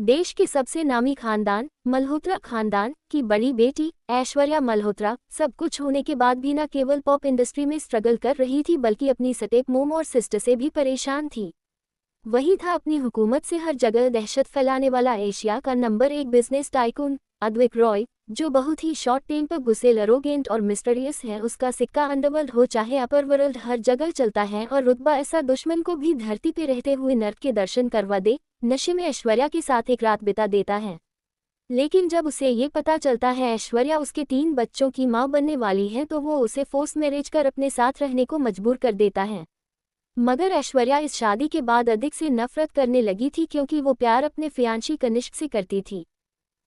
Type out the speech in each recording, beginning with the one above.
देश के सबसे नामी खानदान मल्होत्रा खानदान की बड़ी बेटी ऐश्वर्या मल्होत्रा सब कुछ होने के बाद भी न केवल पॉप इंडस्ट्री में स्ट्रगल कर रही थी बल्कि अपनी स्टेप मोम और सिस्टर से भी परेशान थी। वही था अपनी हुकूमत से हर जगह दहशत फैलाने वाला एशिया का number 1 business tycoon Advik Roy, जो बहुत ही शॉर्ट टेम्पर गुस्सेल अरोगेंट और मिस्टीरियस है। उसका सिक्का अंडरवर्ल्ड हो चाहे अपर वर्ल्ड, हर जगह चलता है और रुतबा ऐसा दुश्मन को भी धरती पे रहते हुए नर्क के दर्शन करवा दे। नशे में ऐश्वर्या के साथ एक रात बिता देता है, लेकिन जब उसे ये पता चलता है ऐश्वर्या उसके 3 बच्चों की मां बनने वाली है तो वो उसे फोर्स मैरिज कर अपने साथ रहने को मजबूर कर देता है। मगर ऐश्वर्या इस शादी के बाद अधिक से नफरत करने लगी थी क्योंकि वो प्यार अपने फियांशी कनिष्क से करती थी।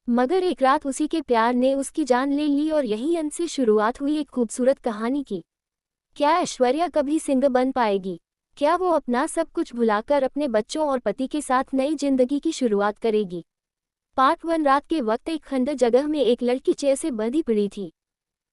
मगर एक रात उसी के प्यार ने उसकी जान ले ली और यही अंत से शुरुआत हुई एक खूबसूरत कहानी की। क्या ऐश्वर्या कभी सिंगल बन पाएगी? क्या वो अपना सब कुछ भुलाकर अपने बच्चों और पति के साथ नई जिंदगी की शुरुआत करेगी? पार्ट 1। रात के वक्त एक खंडर जगह में एक लड़की चेयर से बंधी पड़ी थी।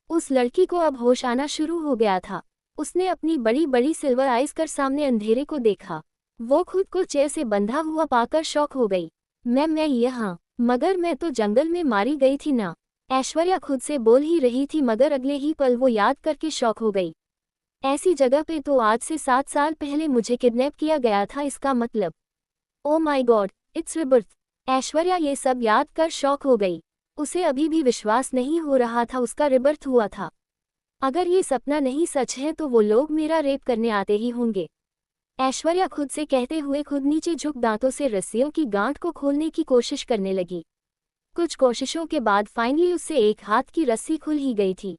उस लड़की को अब होश आना शुरू हो गया था। उसने अपनी बड़ी बड़ी सिल्वर आइज कर सामने अंधेरे को देखा। वो खुद को चेयर से बंधा हुआ पाकर शॉक हो गई। मैं यहाँ, मगर मैं तो जंगल में मारी गई थी ना, ऐश्वर्या खुद से बोल ही रही थी, मगर अगले ही पल वो याद करके शॉक हो गई। ऐसी जगह पे तो आज से 7 साल पहले मुझे किडनैप किया गया था। इसका मतलब, oh my God, it's rebirth. Aishwarya ये सब याद कर शॉक हो गई। उसे अभी भी विश्वास नहीं हो रहा था उसका रिबर्थ हुआ था। अगर ये सपना नहीं सच है तो वो लोग मेरा रेप करने आते ही होंगे, ऐश्वर्या खुद से कहते हुए खुद नीचे झुक दांतों से रस्सियों की गांठ को खोलने की कोशिश करने लगी। कुछ कोशिशों के बाद फाइनली उससे एक हाथ की रस्सी खुल ही गई थी।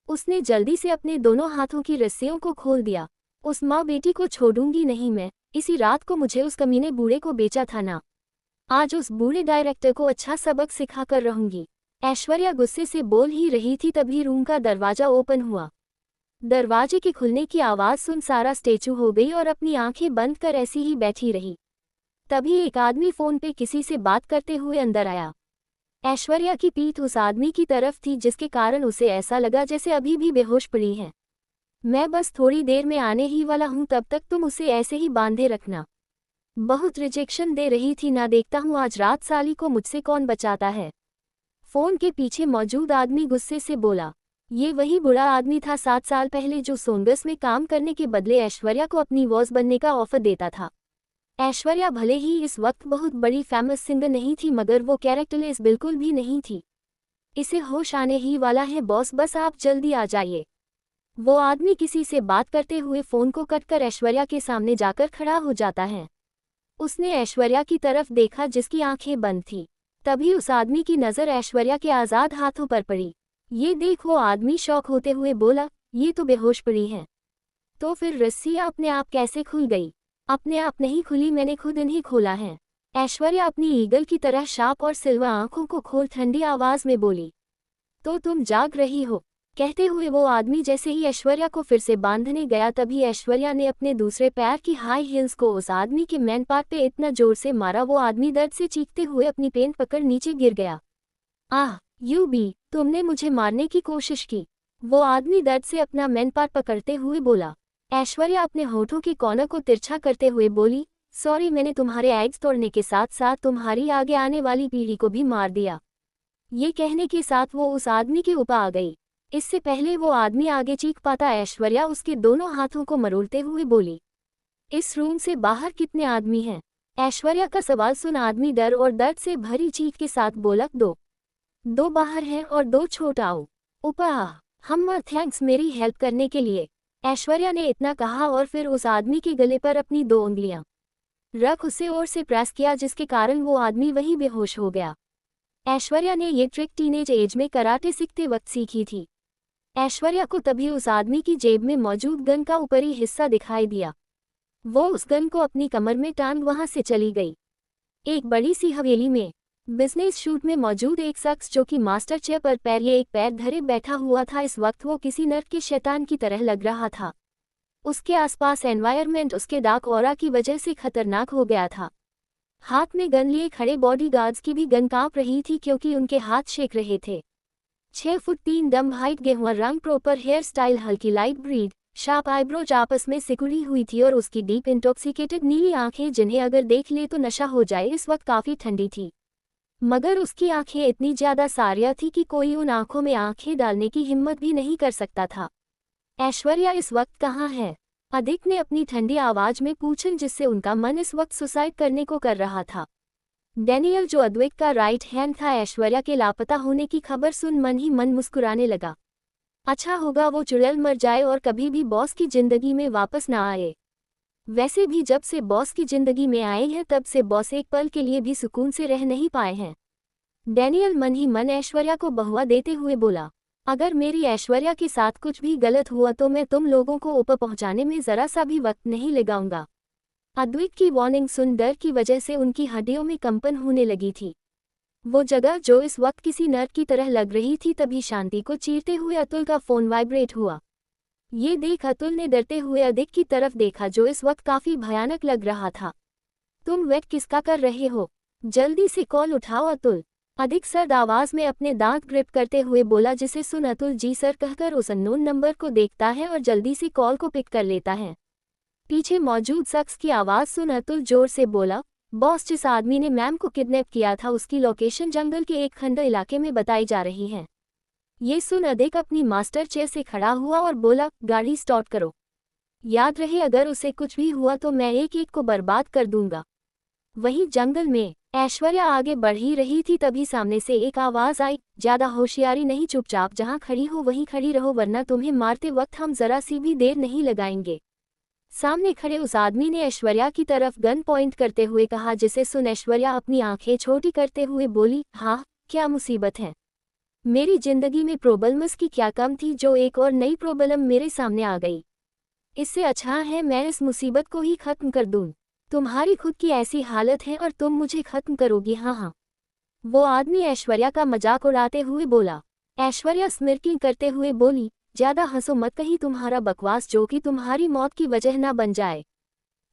उसने जल्दी से अपने दोनों हाथों की रस्सियों को खोल दिया। उस माँ बेटी को छोड़ूंगी नहीं मैं। इसी रात को मुझे उस कमीने बूढ़े को बेचा था ना, आज उस बूढ़े डायरेक्टर को अच्छा सबक सिखा कर रहूंगी। ऐश्वर्या गुस्से से बोल ही रही थी तभी रूम का दरवाजा ओपन हुआ। दरवाजे के खुलने की आवाज़ सुन सारा स्टेचू हो गई और अपनी आंखें बंद कर ऐसी ही बैठी रही। तभी एक आदमी फ़ोन पे किसी से बात करते हुए अंदर आया। ऐश्वर्या की पीठ उस आदमी की तरफ थी जिसके कारण उसे ऐसा लगा जैसे अभी भी बेहोश पड़ी है। मैं बस थोड़ी देर में आने ही वाला हूँ, तब तक तुम उसे ऐसे ही बांधे रखना। बहुत रिजेक्शन दे रही थी ना, देखता हूँ आज रात साली को मुझसे कौन बचाता है। फ़ोन के पीछे मौजूद आदमी गुस्से से बोला। ये वही बुरा आदमी था 7 साल पहले जो सोनगस में काम करने के बदले ऐश्वर्या को अपनी वॉस बनने का ऑफर देता था। ऐश्वर्या भले ही इस वक्त बहुत बड़ी फेमस सिंगर नहीं थी, मगर वो कैरेक्टरलेस बिल्कुल भी नहीं थी। इसे होश आने ही वाला है बॉस, बस आप जल्दी आ जाइए। वो आदमी किसी से बात करते हुए फ़ोन को कटकर ऐश्वर्या के सामने जाकर खड़ा हो जाता है। उसने ऐश्वर्या की तरफ देखा जिसकी आंखें बंद थी। तभी उस आदमी की नज़र ऐश्वर्या के आज़ाद हाथों पर पड़ी। ये देख वो आदमी शॉक होते हुए बोला, ये तो बेहोश पड़ी है। तो फिर रस्सी अपने आप कैसे खुल गई? अपने आप नहीं खुली, मैंने खुद इन्हें खोला है। ऐश्वर्या अपनी ईगल की तरह शार्प और सिल्वर आंखों को खोल ठंडी आवाज में बोली। तो तुम जाग रही हो? कहते हुए वो आदमी जैसे ही ऐश्वर्या को फिर से बांधने गया तभी ऐश्वर्या ने अपने दूसरे पैर की हाई हील्स को उस आदमी के मैन पार्ट पे इतना जोर से मारा वो आदमी दर्द से चीखते हुए अपनी पेन पकड़ नीचे गिर गया। आह यू बी, तुमने मुझे मारने की कोशिश की, वो आदमी दर्द से अपना मैन पार्ट पकड़ते हुए बोला। ऐश्वर्या अपने होठों के कॉर्नर को तिरछा करते हुए बोली, सॉरी, मैंने तुम्हारे एग्स तोड़ने के साथ साथ तुम्हारी आगे आने वाली पीढ़ी को भी मार दिया। ये कहने के साथ वो उस आदमी के ऊपर आ गई। इससे पहले वो आदमी आगे चीख पाता ऐश्वर्या उसके दोनों हाथों को मरोड़ते हुए बोली, इस रूम से बाहर कितने आदमी हैं? ऐश्वर्या का सवाल सुन आदमी डर और दर्द से भरी चीख के साथ बोला, दो बाहर हैं और 2 छोटा आओ ऊपर। हम थैंक्स मेरी हेल्प करने के लिए, ऐश्वर्या ने इतना कहा और फिर उस आदमी के गले पर अपनी 2 उंगलियां रख उसे और से प्रेस किया जिसके कारण वो आदमी वहीं बेहोश हो गया। ऐश्वर्या ने ये ट्रिक टीनेज एज में कराटे सीखते वक्त सीखी थी। ऐश्वर्या को तभी उस आदमी की जेब में मौजूद गन का ऊपरी हिस्सा दिखाई दिया। वो उस गन को अपनी कमर में टांग वहां से चली गई। एक बड़ी सी हवेली में बिजनेस शूट में मौजूद एक शख्स जो कि मास्टर चेयर पर एक पैर धरे बैठा हुआ था, इस वक्त वो किसी नर्क के शैतान की तरह लग रहा था। उसके आसपास एनवायरनमेंट उसके डार्क ऑरा की वजह से खतरनाक हो गया था। हाथ में गन लिए खड़े बॉडीगार्ड्स की भी गन कांप रही थी क्योंकि उनके हाथ शेक रहे थे। 6 फुट 3 डम हाइट, गेहुआ रंग, प्रॉपर हेयर स्टाइल, हल्की लाइट ब्रीड, शार्प आईब्रोज आपस में सिकुड़ी हुई थी और उसकी डीप इंटॉक्सिकेटेड नीली आंखें, जिन्हें अगर देख ले तो नशा हो जाए, इस वक्त काफी ठंडी थी। मगर उसकी आंखें इतनी ज्यादा सारिया थी कि कोई उन आंखों में आंखें डालने की हिम्मत भी नहीं कर सकता था। ऐश्वर्या इस वक्त कहाँ है? अधिक ने अपनी ठंडी आवाज में पूछा, जिससे उनका मन इस वक्त सुसाइड करने को कर रहा था। डैनियल, जो अद्वैत का राइट हैंड था, ऐश्वर्या के लापता होने की खबर सुन मन ही मन मुस्कुराने लगा। अच्छा होगा वो चुड़ैल मर जाए और कभी भी बॉस की जिंदगी में वापस ना आए। वैसे भी जब से बॉस की जिंदगी में आए हैं तब से बॉस एक पल के लिए भी सुकून से रह नहीं पाए हैं। डैनियल मन ही मन ऐश्वर्या को बहुआ देते हुए बोला, अगर मेरी ऐश्वर्या के साथ कुछ भी गलत हुआ तो मैं तुम लोगों को ऊपर पहुंचाने में जरा सा भी वक्त नहीं लगाऊंगा। अद्वैत की वार्निंग सुन डर की वजह से उनकी हड्डियों में कंपन होने लगी थी। वो जगह जो इस वक्त किसी नर्क की तरह लग रही थी, तभी शांति को चीरते हुए अतुल का फोन वाइब्रेट हुआ। ये देख अतुल ने डरते हुए अधिक की तरफ देखा, जो इस वक्त काफी भयानक लग रहा था। तुम वेट किसका कर रहे हो? जल्दी से कॉल उठाओ अतुल। अधिक सर्द आवाज में अपने दांत ग्रिप करते हुए बोला, जिसे सुन अतुल जी सर कहकर उस अननोन नंबर को देखता है और जल्दी से कॉल को पिक कर लेता है। पीछे मौजूद शख्स की आवाज सुन अतुल जोर से बोला, बॉस, जिस आदमी ने मैम को किडनैप किया था उसकी लोकेशन जंगल के एक खंड इलाके में बताई जा रही है। ये सुन अधिक अपनी मास्टर चेयर से खड़ा हुआ और बोला, गाड़ी स्टार्ट करो। याद रहे अगर उसे कुछ भी हुआ तो मैं एक एक को बर्बाद कर दूंगा। वहीं जंगल में ऐश्वर्या आगे बढ़ ही रही थी, तभी सामने से एक आवाज आई, ज्यादा होशियारी नहीं, चुपचाप जहां खड़ी हो वहीं खड़ी रहो वरना तुम्हें मारते वक्त हम जरा सी भी देर नहीं लगाएंगे। सामने खड़े उस आदमी ने ऐश्वर्या की तरफ गन पॉइंट करते हुए कहा, जिसे सुन ऐश्वर्या अपनी आंखें छोटी करते हुए बोली, हाँ क्या मुसीबत है? मेरी जिंदगी में प्रॉब्लम्स की क्या कम थी जो एक और नई प्रॉब्लम मेरे सामने आ गई। इससे अच्छा है मैं इस मुसीबत को ही खत्म कर दूं। तुम्हारी खुद की ऐसी हालत है और तुम मुझे खत्म करोगी? हाँ हाँ। वो आदमी ऐश्वर्या का मजाक उड़ाते हुए बोला। ऐश्वर्या स्मिर्किंग करते हुए बोली, ज्यादा हंसो मत, कहीं तुम्हारा बकवास जो कि तुम्हारी मौत की वजह ना बन जाए।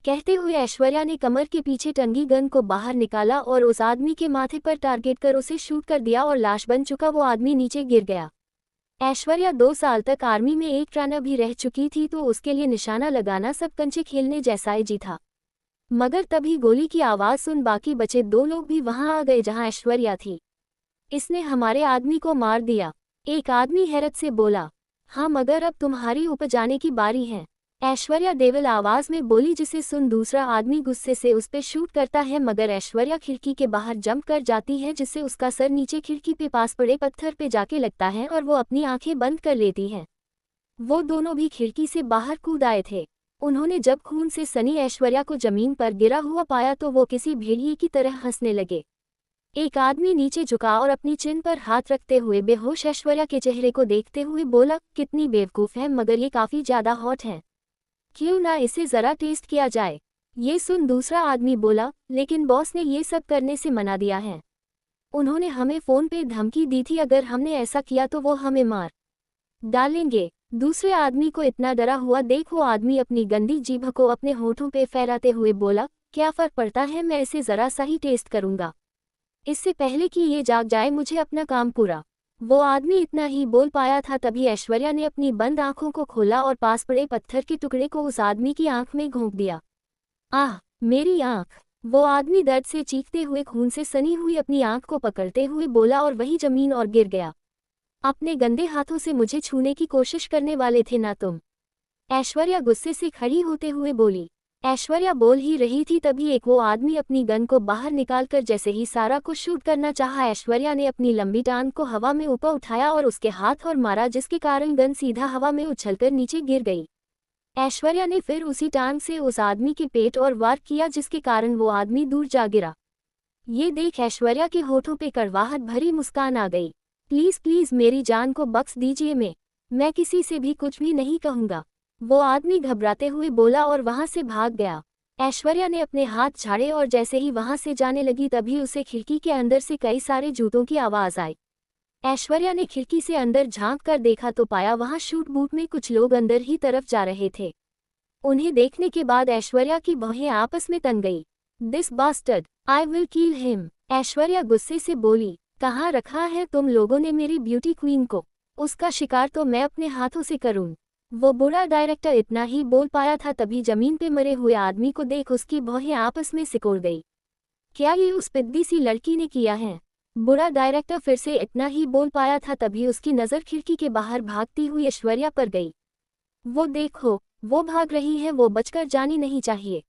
कहते हुए ऐश्वर्या ने कमर के पीछे टंगी गन को बाहर निकाला और उस आदमी के माथे पर टारगेट कर उसे शूट कर दिया और लाश बन चुका वो आदमी नीचे गिर गया। ऐश्वर्या 2 साल तक आर्मी में एक रनर भी रह चुकी थी, तो उसके लिए निशाना लगाना सब कंचे खेलने जैसा ही था। मगर तभी गोली की आवाज सुन बाकी बचे 2 लोग भी वहां आ गए जहां ऐश्वर्या थी। इसने हमारे आदमी को मार दिया, एक आदमी हैरत से बोला। हाँ मगर अब तुम्हारी ऊपर जाने की बारी है, ऐश्वर्या डेविल आवाज में बोली, जिसे सुन दूसरा आदमी गुस्से से उस पे शूट करता है, मगर ऐश्वर्या खिड़की के बाहर जंप कर जाती है, जिससे उसका सर नीचे खिड़की पे पास पड़े पत्थर पे जाके लगता है और वो अपनी आंखें बंद कर लेती है। वो दोनों भी खिड़की से बाहर कूद आए थे। उन्होंने जब खून से सनी ऐश्वर्या को जमीन पर गिरा हुआ पाया तो वो किसी भेड़िए की तरह हंसने लगे। एक आदमी नीचे झुका और अपनी चिन पर हाथ रखते हुए बेहोश ऐश्वर्या के चेहरे को देखते हुए बोला, कितनी बेवकूफ़ है, मगर ये काफ़ी ज़्यादा हॉट है, क्यों ना इसे ज़रा टेस्ट किया जाए? ये सुन दूसरा आदमी बोला, लेकिन बॉस ने ये सब करने से मना दिया है। उन्होंने हमें फ़ोन पे धमकी दी थी, अगर हमने ऐसा किया तो वो हमें मार डालेंगे। दूसरे आदमी को इतना डरा हुआ देख वो आदमी अपनी गंदी जीभ को अपने होठों पे फहराते हुए बोला, क्या फ़र्क पड़ता है, मैं इसे ज़रा सा ही टेस्ट करूँगा, इससे पहले कि ये जाग जाए मुझे अपना काम पूरा। वो आदमी इतना ही बोल पाया था, तभी ऐश्वर्या ने अपनी बंद आंखों को खोला और पास पड़े पत्थर के टुकड़े को उस आदमी की आंख में घोंप दिया। आह मेरी आंख! वो आदमी दर्द से चीखते हुए खून से सनी हुई अपनी आंख को पकड़ते हुए बोला और वही जमीन और गिर गया। अपने गंदे हाथों से मुझे छूने की कोशिश करने वाले थे ना तुम? ऐश्वर्या गुस्से से खड़ी होते हुए बोली। ऐश्वर्या बोल ही रही थी तभी एक वो आदमी अपनी गन को बाहर निकालकर जैसे ही सारा को शूट करना चाहा, ऐश्वर्या ने अपनी लंबी टांग को हवा में ऊपर उठाया और उसके हाथ और मारा, जिसके कारण गन सीधा हवा में उछलकर नीचे गिर गई। ऐश्वर्या ने फिर उसी टांग से उस आदमी के पेट और वार किया, जिसके कारण वो आदमी दूर जा गिरा। ये देख ऐश्वर्या के होठों पे कड़वाहट भरी मुस्कान आ गई। प्लीज़ प्लीज़ मेरी जान को बख्श दीजिए, मैं किसी से भी कुछ भी नहीं कहूँगा, वो आदमी घबराते हुए बोला और वहां से भाग गया। ऐश्वर्या ने अपने हाथ झाड़े और जैसे ही वहां से जाने लगी तभी उसे खिड़की के अंदर से कई सारे जूतों की आवाज़ आई। ऐश्वर्या ने खिड़की से अंदर झांक कर देखा तो पाया वहां शूट बूट में कुछ लोग अंदर ही तरफ जा रहे थे। उन्हें देखने के बाद ऐश्वर्या की भौहें आपस में तन गई। This bastard, I will kill him, Aishwarya गुस्से से बोली। कहाँ रखा है तुम लोगों ने मेरी ब्यूटी क्वीन को? उसका शिकार तो मैं अपने हाथों से करूँ। वो बुरा डायरेक्टर इतना ही बोल पाया था, तभी जमीन पे मरे हुए आदमी को देख उसकी भौहें आपस में सिकुड़ गई। क्या ये उस पिद्दी सी लड़की ने किया है? बुरा डायरेक्टर फिर से इतना ही बोल पाया था, तभी उसकी नज़र खिड़की के बाहर भागती हुई ऐश्वर्या पर गई। वो देखो, वो भाग रही है, वो बचकर जानी नहीं चाहिए।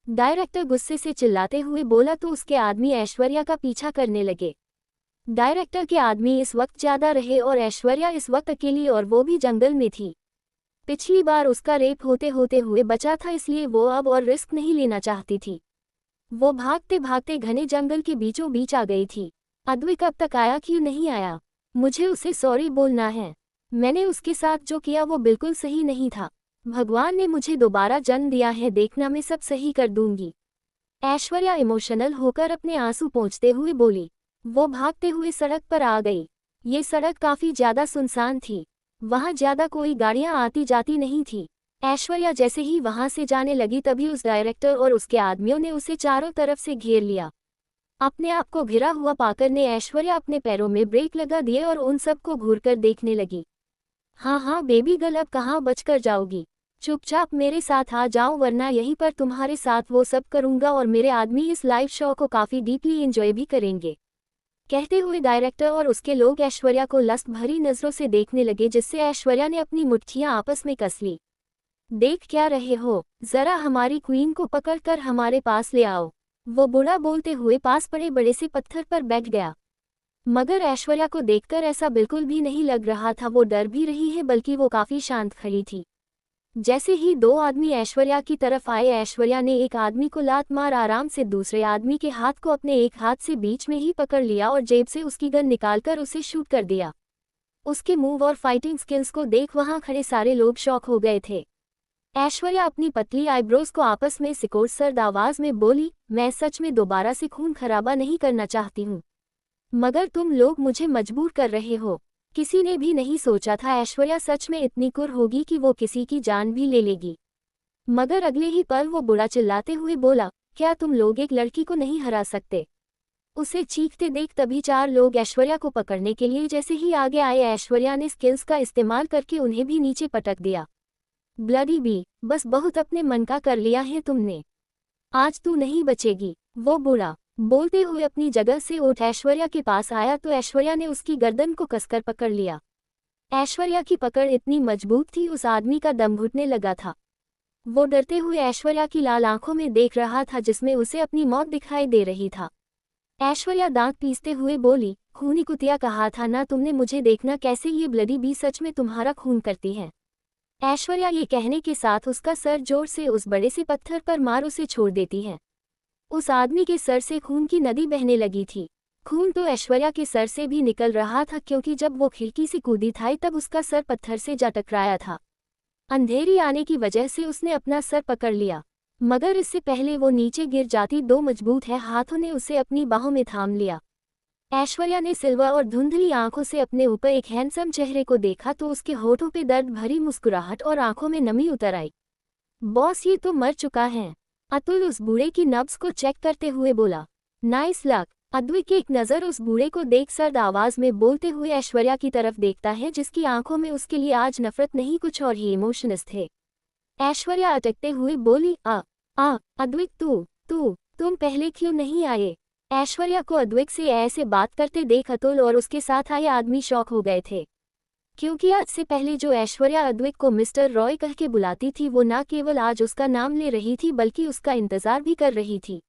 डायरेक्टर गुस्से से चिल्लाते हुए बोला तो उसके आदमी ऐश्वर्या का पीछा करने लगे। डायरेक्टर के आदमी इस वक्त ज्यादा रहे और ऐश्वर्या इस वक्त अकेली, और वो भी जंगल में थी। पिछली बार उसका रेप होते होते हुए बचा था, इसलिए वो अब और रिस्क नहीं लेना चाहती थी। वो भागते भागते घने जंगल के बीचों बीच आ गई थी। अद्विक अब तक आया क्यों नहीं आया? मुझे उसे सॉरी बोलना है। मैंने उसके साथ जो किया वो बिल्कुल सही नहीं था। भगवान ने मुझे दोबारा जन्म दिया है, देखना मैं सब सही कर दूंगी। ऐश्वर्या इमोशनल होकर अपने आंसू पोंछते हुए बोली। वो भागते हुए सड़क पर आ गई। ये सड़क काफी ज्यादा सुनसान थी। वहां ज्यादा कोई गाड़ियां आती जाती नहीं थी। ऐश्वर्या जैसे ही वहां से जाने लगी, तभी उस डायरेक्टर और उसके आदमियों ने उसे चारों तरफ से घेर लिया। अपने आप को घिरा हुआ पाकर ने ऐश्वर्या अपने पैरों में ब्रेक लगा दिए और उन सबको घूरकर देखने लगी। हाँ हाँ बेबी गर्ल, अब कहाँ बचकर जाओगी? चुपचाप मेरे साथ आ जाओ, वरना यहीं पर तुम्हारे साथ वो सब करूंगा और मेरे आदमी इस लाइव शो को काफी डीपली एंजॉय भी करेंगे। कहते हुए डायरेक्टर और उसके लोग ऐश्वर्या को लस्त भरी नजरों से देखने लगे, जिससे ऐश्वर्या ने अपनी मुट्ठियां आपस में कस ली। देख क्या रहे हो, जरा हमारी क्वीन को पकड़कर हमारे पास ले आओ। वो बूढ़ा बोलते हुए पास पड़े बड़े से पत्थर पर बैठ गया। मगर ऐश्वर्या को देखकर ऐसा बिल्कुल भी नहीं लग रहा था वो डर भी रही है, बल्कि वो काफी शांत खड़ी थी। जैसे ही दो आदमी ऐश्वर्या की तरफ आए, ऐश्वर्या ने एक आदमी को लात मार आराम से दूसरे आदमी के हाथ को अपने एक हाथ से बीच में ही पकड़ लिया और जेब से उसकी गन निकालकर उसे शूट कर दिया। उसके मूव और फाइटिंग स्किल्स को देख वहां खड़े सारे लोग शॉक हो गए थे। ऐश्वर्या अपनी पतली आईब्रोज को आपस में सिकोड़ सर्द आवाज में बोली, मैं सच में दोबारा से खून खराबा नहीं करना चाहती हूँ, मगर तुम लोग मुझे मजबूर कर रहे हो। किसी ने भी नहीं सोचा था ऐश्वर्या सच में इतनी कुर होगी कि वो किसी की जान भी ले लेगी। मगर अगले ही पल वो बुढ़ा चिल्लाते हुए बोला, क्या तुम लोग एक लड़की को नहीं हरा सकते? उसे चीखते देख तभी चार लोग ऐश्वर्या को पकड़ने के लिए जैसे ही आगे आए, ऐश्वर्या ने स्किल्स का इस्तेमाल करके उन्हें भी नीचे पटक दिया। ब्लडी बी, बस बहुत अपने मन का कर लिया है तुमने। आज तू नहीं बचेगी। वो बूढ़ा बोलते हुए अपनी जगह से उठ ऐश्वर्या के पास आया तो ऐश्वर्या ने उसकी गर्दन को कसकर पकड़ लिया। ऐश्वर्या की पकड़ इतनी मजबूत थी, उस आदमी का दम घुटने लगा था। वो डरते हुए ऐश्वर्या की लाल आंखों में देख रहा था, जिसमें उसे अपनी मौत दिखाई दे रही था। ऐश्वर्या दांत पीसते हुए बोली, खूनी कुतिया, कहा था ना तुमने मुझे देखना कैसे ये ब्लडी बी सच में तुम्हारा खून करती है। ऐश्वर्या ये कहने के साथ उसका सर जोर से उस बड़े से पत्थर पर मार उसे छोड़ देती है। उस आदमी के सर से खून की नदी बहने लगी थी। खून तो ऐश्वर्या के सर से भी निकल रहा था, क्योंकि जब वो खिड़की से कूदी थी तब उसका सर पत्थर से जा टकराया था। अंधेरी आने की वजह से उसने अपना सर पकड़ लिया, मगर इससे पहले वो नीचे गिर जाती, दो मजबूत है हाथों ने उसे अपनी बाहों में थाम लिया। ऐश्वर्या ने सिल्वर और धुंधली आंखों से अपने ऊपर एक हैंडसम चेहरे को देखा तो उसके होठों पे दर्द भरी मुस्कुराहट और आंखों में नमी उतर आई। बॉस, ये तो मर चुका है। अतुल उस बूढ़े की नब्ज को चेक करते हुए बोला। Nice luck. अद्विक एक नज़र उस बूढ़े को देख सर्द आवाज में बोलते हुए ऐश्वर्या की तरफ देखता है, जिसकी आंखों में उसके लिए आज नफरत नहीं कुछ और ही इमोशंस थे। ऐश्वर्या अटकते हुए बोली, अद्विक तुम पहले क्यों नहीं आए? ऐश्वर्या को अद्विक से ऐसे बात करते देख अतुल और उसके साथ आए आदमी शॉक हो गए थे, क्योंकि आज से पहले जो ऐश्वर्या अद्विक को मिस्टर रॉय कह के बुलाती थी, वो न केवल आज उसका नाम ले रही थी बल्कि उसका इंतजार भी कर रही थी।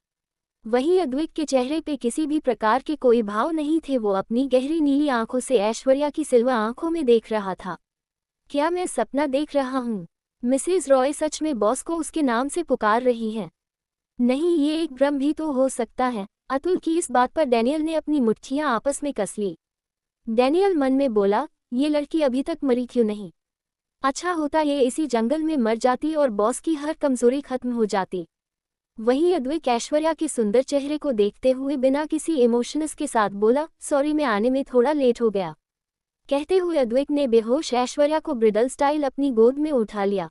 वहीं अद्विक के चेहरे पे किसी भी प्रकार के कोई भाव नहीं थे, वो अपनी गहरी नीली आंखों से ऐश्वर्या की सिल्वर आंखों में देख रहा था। क्या मैं सपना देख रहा हूँ? मिसेज रॉय सच में बॉस को उसके नाम से पुकार रही हैं? नहीं, ये एक भ्रम भी तो हो सकता है। अतुल की इस बात पर डैनियल ने अपनी मुट्ठियां आपस में कस ली। डैनियल मन में बोला, ये लड़की अभी तक मरी क्यों नहीं? अच्छा होता ये इसी जंगल में मर जाती और बॉस की हर कमजोरी खत्म हो जाती। वहीं अद्विक ऐश्वर्या के सुंदर चेहरे को देखते हुए बिना किसी इमोशंस के साथ बोला, सॉरी मैं आने में थोड़ा लेट हो गया। कहते हुए अद्विक ने बेहोश ऐश्वर्या को ब्रिडल स्टाइल अपनी गोद में उठा लिया।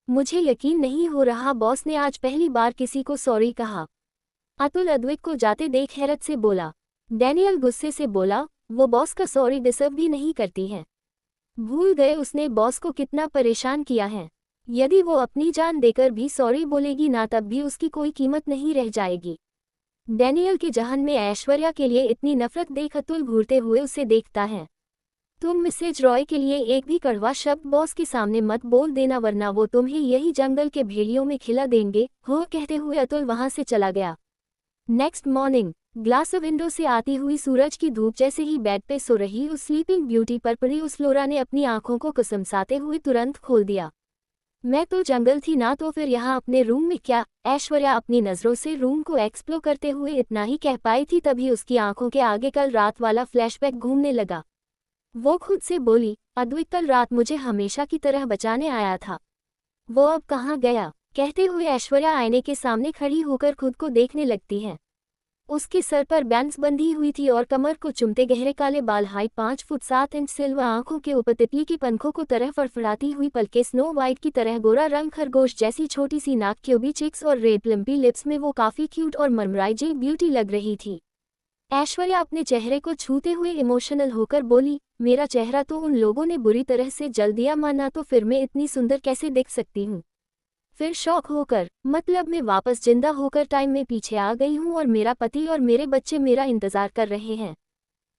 मुझे यकीन नहीं हो रहा, बॉस ने आज पहली बार किसी को सॉरी कहा। अतुल अद्विक को जाते देख हैरत से बोला। डैनियल गुस्से से बोला, वो बॉस का सॉरी डिसर्व भी नहीं करती है। भूल गए उसने बॉस को कितना परेशान किया है। यदि वो अपनी जान देकर भी सॉरी बोलेगी ना तब भी उसकी कोई कीमत नहीं रह जाएगी। डैनियल के जहन में ऐश्वर्या के लिए इतनी नफरत देख अतुल घूरते हुए उसे देखता है। तुम मिसेज रॉय के लिए एक भी कड़वा शब्द बॉस के सामने मत बोल देना वरना वो तुम्हें यही जंगल के भेड़ियों में खिला देंगे, हो कहते हुए अतुल वहां से चला गया। नेक्स्ट मॉर्निंग, ग्लास विंडो से आती हुई सूरज की धूप जैसे ही बेड पे सो रही उस स्लीपिंग ब्यूटी पर पड़ी उस फ्लोरा ने अपनी आंखों को कुसमसाते हुए तुरंत खोल दिया। मैं तो जंगल थी ना तो फिर यहाँ अपने रूम में क्या? ऐश्वर्या अपनी नजरों से रूम को एक्सप्लोर करते हुए इतना ही कह पाई थी तभी उसकी आंखों के आगे कल रात वाला फ्लैशबैक घूमने लगा। वो खुद से बोली, अद्वैत कल रात मुझे हमेशा की तरह बचाने आया था, वो अब कहाँ गया? कहते हुए ऐश्वर्या आईने के सामने खड़ी होकर खुद को देखने लगती है। उसके सर पर बैंड्स बंधी हुई थी और कमर को चुमते गहरे काले बाल, हाइट 5 फुट 7 इंच, सिल्वर आंखों के ऊपर तितली की पंखों को तरह फड़फड़ाती हुई पलके, स्नो वाइट की तरह गोरा रंग, खरगोश जैसी छोटी सी नाक, क्यूबी चिक्स और रेड लंबी लिप्स में वो काफी क्यूट और मरमराइजिंग ब्यूटी लग रही थी। ऐश्वर्या अपने चेहरे को छूते हुए इमोशनल होकर बोली, मेरा चेहरा तो उन लोगों ने बुरी तरह से जल दिया, माना तो फिर मैं इतनी सुंदर कैसे दिख सकती हूँ? फिर शौक होकर, मतलब मैं वापस जिंदा होकर टाइम में पीछे आ गई हूँ और मेरा पति और मेरे बच्चे मेरा इंतजार कर रहे हैं।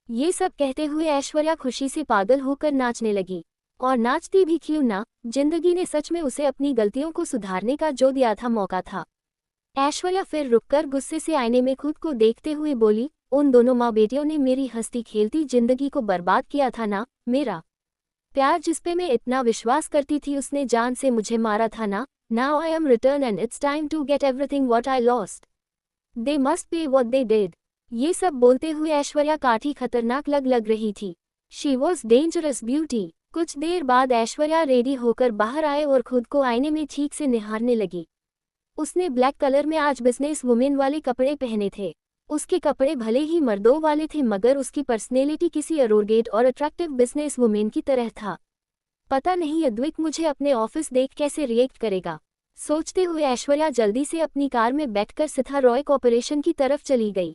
ये सब कहते हुए ऐश्वर्या खुशी से पागल होकर नाचने लगी। और नाचती भी क्यों ना, जिंदगी ने सच में उसे अपनी गलतियों को सुधारने का जो दिया था मौका था। ऐश्वर्या फिर रुककर गुस्से से आईने में खुद को देखते हुए बोली, उन दोनों माँ बेटियों ने मेरी हंसती खेलती जिंदगी को बर्बाद किया था ना। मेरा प्यार जिसपे मैं इतना विश्वास करती थी उसने जान से मुझे मारा था ना। Now I am returned and it's time to get everything what I lost. They must pay what they did. ये सब बोलते हुए ऐश्वर्या काठी खतरनाक लग रही थी। She was dangerous beauty. कुछ देर बाद ऐश्वर्या रेडी होकर बाहर आए और खुद को आईने में ठीक से निहारने लगी। उसने ब्लैक कलर में आज बिजनेस वुमेन वाले कपड़े पहने थे। उसके कपड़े भले ही मर्दों वाले थे मगर उसकी पर्सनेलिटी किसी अरोगेट और अट्रैक्टिव बिजनेस वुमेन की तरह था। पता नहीं अद्वैत मुझे अपने ऑफिस देख कैसे रिएक्ट करेगा, सोचते हुए ऐश्वर्या जल्दी से अपनी कार में बैठकर सिथा रॉय कॉर्पोरेशन की तरफ चली गई।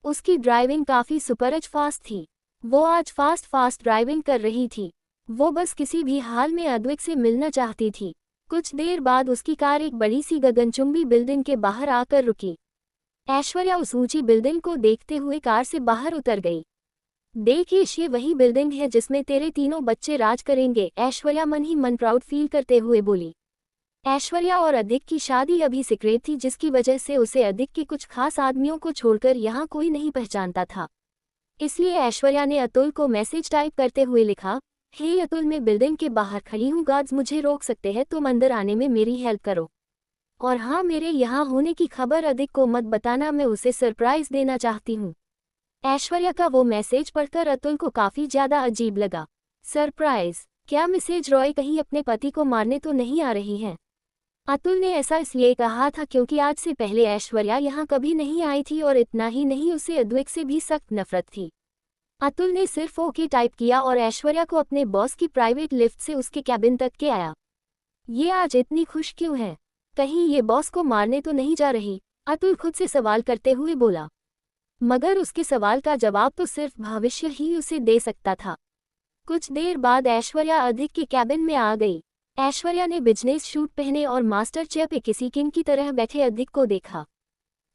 उसकी ड्राइविंग काफी सुपरच फास्ट थी। वो आज फास्ट ड्राइविंग कर रही थी। वो बस किसी भी हाल में अद्वैत से मिलना चाहती थी। कुछ देर बाद उसकी कार एक बड़ी सी गगनचुंबी बिल्डिंग के बाहर आकर रुकी। ऐश्वर्या उस ऊंची बिल्डिंग को देखते हुए कार से बाहर उतर गई। देखिए, ये वही बिल्डिंग है जिसमें तेरे तीनों बच्चे राज करेंगे, ऐश्वर्या मन ही मन प्राउड फील करते हुए बोली। ऐश्वर्या और अदिक की शादी अभी सीक्रेट थी जिसकी वजह से उसे अदिक के कुछ खास आदमियों को छोड़कर यहाँ कोई नहीं पहचानता था। इसलिए ऐश्वर्या ने अतुल को मैसेज टाइप करते हुए लिखा, हे अतुल, मैं बिल्डिंग के बाहर खड़ी हूँ, गार्ड्स मुझे रोक सकते हैं, तुम अंदर आने में मेरी हेल्प करो। और हाँ, मेरे यहाँ होने की खबर अदिक को मत बताना, मैं उसे सरप्राइज देना चाहती हूँ। ऐश्वर्या का वो मैसेज पढ़कर अतुल को काफी ज्यादा अजीब लगा। सरप्राइज? क्या मिसेज रॉय कहीं अपने पति को मारने तो नहीं आ रही हैं? अतुल ने ऐसा इसलिए कहा था क्योंकि आज से पहले ऐश्वर्या यहाँ कभी नहीं आई थी और इतना ही नहीं, उसे अद्वैत से भी सख्त नफरत थी। अतुल ने सिर्फ ओके टाइप किया और ऐश्वर्या को अपने बॉस की प्राइवेट लिफ्ट से उसके कैबिन तक के आया। ये आज इतनी खुश क्यों है? कहीं ये बॉस को मारने तो नहीं जा रही? अतुल खुद से सवाल करते हुए बोला। मगर उसके सवाल का जवाब तो सिर्फ भविष्य ही उसे दे सकता था। कुछ देर बाद ऐश्वर्या अदिक के कैबिन में आ गई। ऐश्वर्या ने बिजनेस सूट पहने और मास्टर चेयर पे किसी किंग की तरह बैठे अदिक को देखा।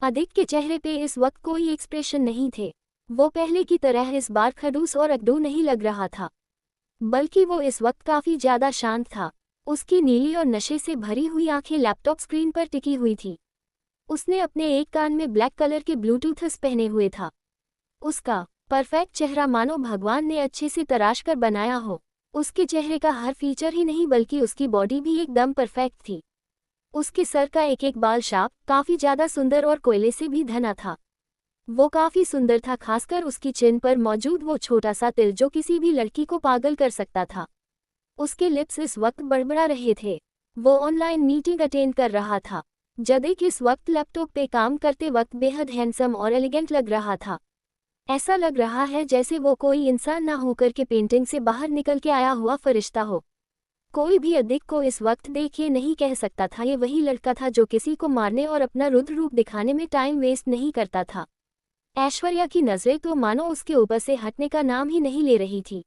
अदिक के चेहरे पे इस वक्त कोई एक्सप्रेशन नहीं थे। वो पहले की तरह इस बार खड़ूस और अकड़ू नहीं लग रहा था, बल्कि वो इस वक्त काफी ज्यादा शांत था। उसकी नीली और नशे से भरी हुई आंखें लैपटॉप स्क्रीन पर टिकी हुई थी। उसने अपने एक कान में ब्लैक कलर के ब्लूटूथ्स पहने हुए था। उसका परफेक्ट चेहरा मानो भगवान ने अच्छे से तराश कर बनाया हो। उसके चेहरे का हर फीचर ही नहीं बल्कि उसकी बॉडी भी एकदम परफेक्ट थी। उसके सर का एक एक बाल शार्प, काफी ज्यादा सुंदर और कोयले से भी घना था। वो काफी सुंदर था, खासकर उसकी चिन पर मौजूद वो छोटा सा तिल जो किसी भी लड़की को पागल कर सकता था। उसके लिप्स इस वक्त बड़बड़ा रहे थे। वो ऑनलाइन मीटिंग अटेंड कर रहा था। जदिक इस वक्त लैपटॉप पे काम करते वक्त बेहद हैंडसम और एलिगेंट लग रहा था। ऐसा लग रहा है जैसे वो कोई इंसान ना होकर के पेंटिंग से बाहर निकल के आया हुआ फरिश्ता हो। कोई भी अदिक को इस वक्त देख ये नहीं कह सकता था ये वही लड़का था जो किसी को मारने और अपना रुद्र रूप दिखाने में टाइम वेस्ट नहीं करता था। ऐश्वर्या की नजरें तो मानो उसके ऊपर से हटने का नाम ही नहीं ले रही थी।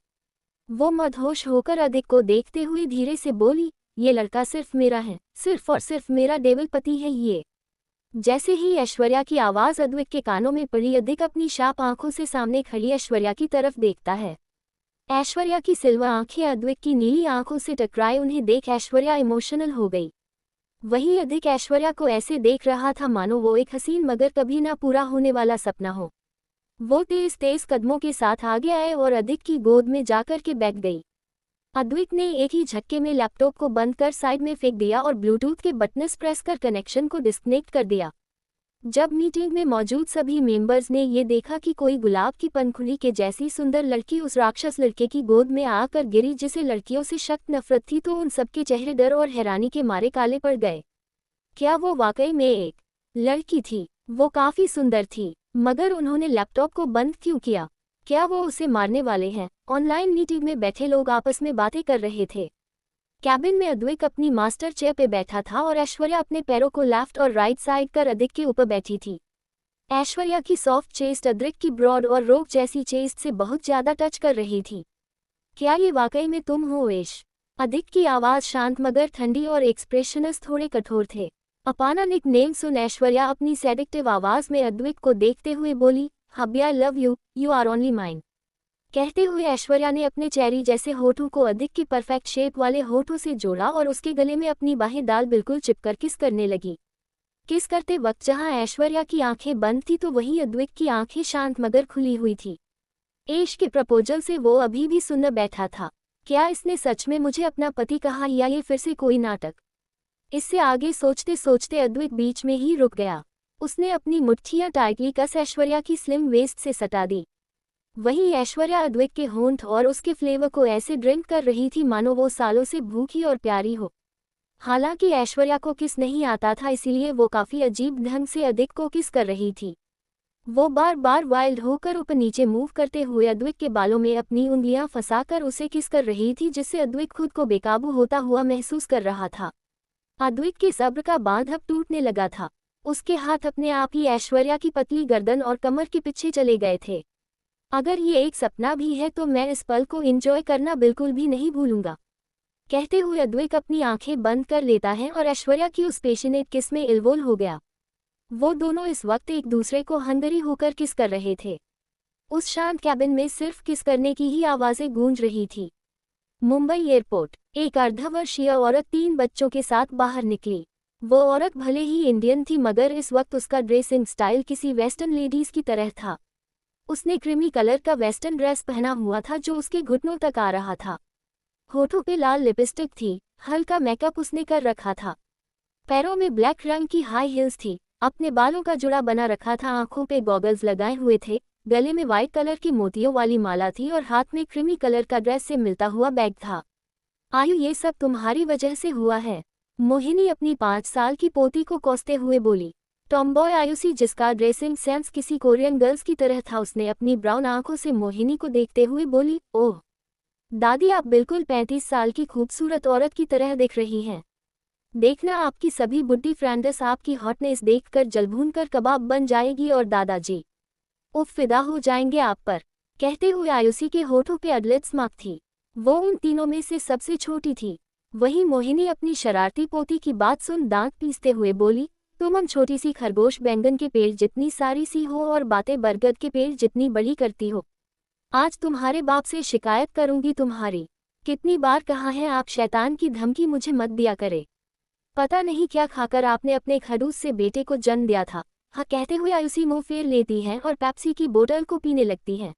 वो मदहोश होकर अदिक को देखते हुए धीरे से बोली, ये लड़का सिर्फ मेरा है, सिर्फ और सिर्फ मेरा डेविल पति है ये। जैसे ही ऐश्वर्या की आवाज़ अद्विक के कानों में पड़ी, अदिक अपनी शार्प आंखों से सामने खड़ी ऐश्वर्या की तरफ देखता है। ऐश्वर्या की सिल्वर आंखें अद्विक की नीली आंखों से टकराए, उन्हें देख ऐश्वर्या इमोशनल हो गई। वहीं अदिक ऐश्वर्या को ऐसे देख रहा था मानो वो एक हसीन मगर कभी ना पूरा होने वाला सपना हो। वो तेज तेज कदमों के साथ आगे आए और अदिक की गोद में जाकर के बैठ गई। अद्विक ने एक ही झटके में लैपटॉप को बंद कर साइड में फेंक दिया और ब्लूटूथ के बटन्स प्रेस कर कनेक्शन को डिस्कनेक्ट कर दिया। जब मीटिंग में मौजूद सभी मेंबर्स ने ये देखा कि कोई गुलाब की पंखुड़ी के जैसी सुंदर लड़की उस राक्षस लड़के की गोद में आकर गिरी जिसे लड़कियों से सख्त नफरत थी, तो उन सबके चेहरे डर और हैरानी के मारे काले पड़ गए। क्या वो वाकई में एक लड़की थी? वो काफी सुंदर थी, मगर उन्होंने लैपटॉप को बंद क्यों किया? क्या वो उसे मारने वाले हैं? ऑनलाइन मीटिंग में बैठे लोग आपस में बातें कर रहे थे। कैबिन में अद्विक अपनी मास्टर चेयर पे बैठा था और ऐश्वर्या अपने पैरों को लेफ्ट और राइट साइड कर अदिक के ऊपर बैठी थी। ऐश्वर्या की सॉफ्ट चेस्ट अद्विक की ब्रॉड और रोक जैसी चेस्ट से बहुत ज्यादा टच कर रही थी। क्या ये वाकई में तुम हो ऐश? अदिक की आवाज शांत मगर ठंडी और एक्सप्रेशंस थोड़े कठोर थे। अपना निक नेम सुन ऐश्वर्या अपनी सेडिक्टिव आवाज में अद्विक को देखते हुए बोली, hubby I love you, you are only mine. कहते हुए ऐश्वर्या ने अपने चेरी जैसे होठों को अदिक की परफेक्ट शेप वाले होठों से जोड़ा और उसके गले में अपनी बाहें डाल बिल्कुल चिपकर किस करने लगी। किस करते वक्त जहां ऐश्वर्या की आंखें बंद थी तो वहीं अद्विक की आंखें शांत मगर खुली हुई थी। ऐश के प्रपोजल से वो अभी भी सुन बैठा था। क्या इसने सच में मुझे अपना पति कहा या ये फिर से कोई नाटक? इससे आगे सोचते सोचते अद्विक बीच में ही रुक गया। उसने अपनी मुट्ठियां टाइटली कस ऐश्वर्या की स्लिम वेस्ट से सटा दी। वहीं ऐश्वर्या अद्विक के होंठ और उसके फ्लेवर को ऐसे ड्रिंक कर रही थी मानो वो सालों से भूखी और प्यारी हो। हालांकि ऐश्वर्या को किस नहीं आता था, इसीलिए वो काफी अजीब ढंग से अद्विक को किस कर रही थी। वो बार बार वाइल्ड होकर ऊपर नीचे मूव करते हुए अद्विक के बालों में अपनी उंगलियां फंसाकर उसे किस कर रही थी, जिससे अद्विक खुद को बेकाबू होता हुआ महसूस कर रहा था। अद्विक के सब्र का बांध अब टूटने लगा था। उसके हाथ अपने आप ही ऐश्वर्या की पतली गर्दन और कमर के पीछे चले गए थे। अगर ये एक सपना भी है तो मैं इस पल को एंजॉय करना बिल्कुल भी नहीं भूलूंगा। कहते हुए अद्विक अपनी आंखें बंद कर लेता है और ऐश्वर्या की उस पैशनेट किस में इन्वॉल्व हो गया। वो दोनों इस वक्त एक दूसरे को हंगरी होकर किस कर रहे थे। उस शांत कैबिन में सिर्फ किस करने की ही आवाजें गूंज रही थी। मुंबई एयरपोर्ट। एक अर्धवर्षीय औरत 3 बच्चों के साथ बाहर निकली। वो औरत भले ही इंडियन थी मगर इस वक्त उसका ड्रेसिंग स्टाइल किसी वेस्टर्न लेडीज की तरह था। उसने क्रीमी कलर का वेस्टर्न ड्रेस पहना हुआ था जो उसके घुटनों तक आ रहा था। होठों पे लाल लिपस्टिक थी, हल्का मेकअप उसने कर रखा था। पैरों में ब्लैक रंग की हाई हील्स थी, अपने बालों का जुड़ा बना रखा था, आंखों पे गॉगल्स लगाए हुए थे, गले में व्हाइट कलर की मोतियों वाली माला थी और हाथ में क्रीमी कलर का ड्रेस से मिलता हुआ बैग था। आयु, ये सब तुम्हारी वजह से हुआ है, मोहिनी अपनी 5 साल की पोती को कोसते हुए बोली। टॉमबॉय आयुषी, जिसका ड्रेसिंग सेंस किसी कोरियन गर्ल्स की तरह था, उसने अपनी ब्राउन आंखों से मोहिनी को देखते हुए बोली, ओह दादी, आप बिल्कुल 35 साल की खूबसूरत औरत की तरह दिख रही हैं। देखना, आपकी सभी बुड्ढी फ्रेंड्स आपकी हॉटनेस देखकर जलभून कर कबाब बन जाएगी और दादाजी उफ फिदा हो जाएंगे आप पर। कहते हुए आयुषी के होठों पे अडलेट स्मार्क थी। वो उन तीनों में से सबसे छोटी थी। वहीं मोहिनी अपनी शरारती पोती की बात सुन दांत पीसते हुए बोली, तुम हम छोटी सी खरगोश बैंगन के पेड़ जितनी सारी सी हो और बातें बरगद के पेड़ जितनी बड़ी करती हो। आज तुम्हारे बाप से शिकायत करूंगी तुम्हारी। कितनी बार कहा है आप शैतान की धमकी मुझे मत दिया करे। पता नहीं क्या खाकर आपने अपने खड़ूस से बेटे को जन्म दिया था। हाँ, कहते हुए आयुषी मुंह फेर लेती है और पेप्सी की बोतल को पीने लगती है।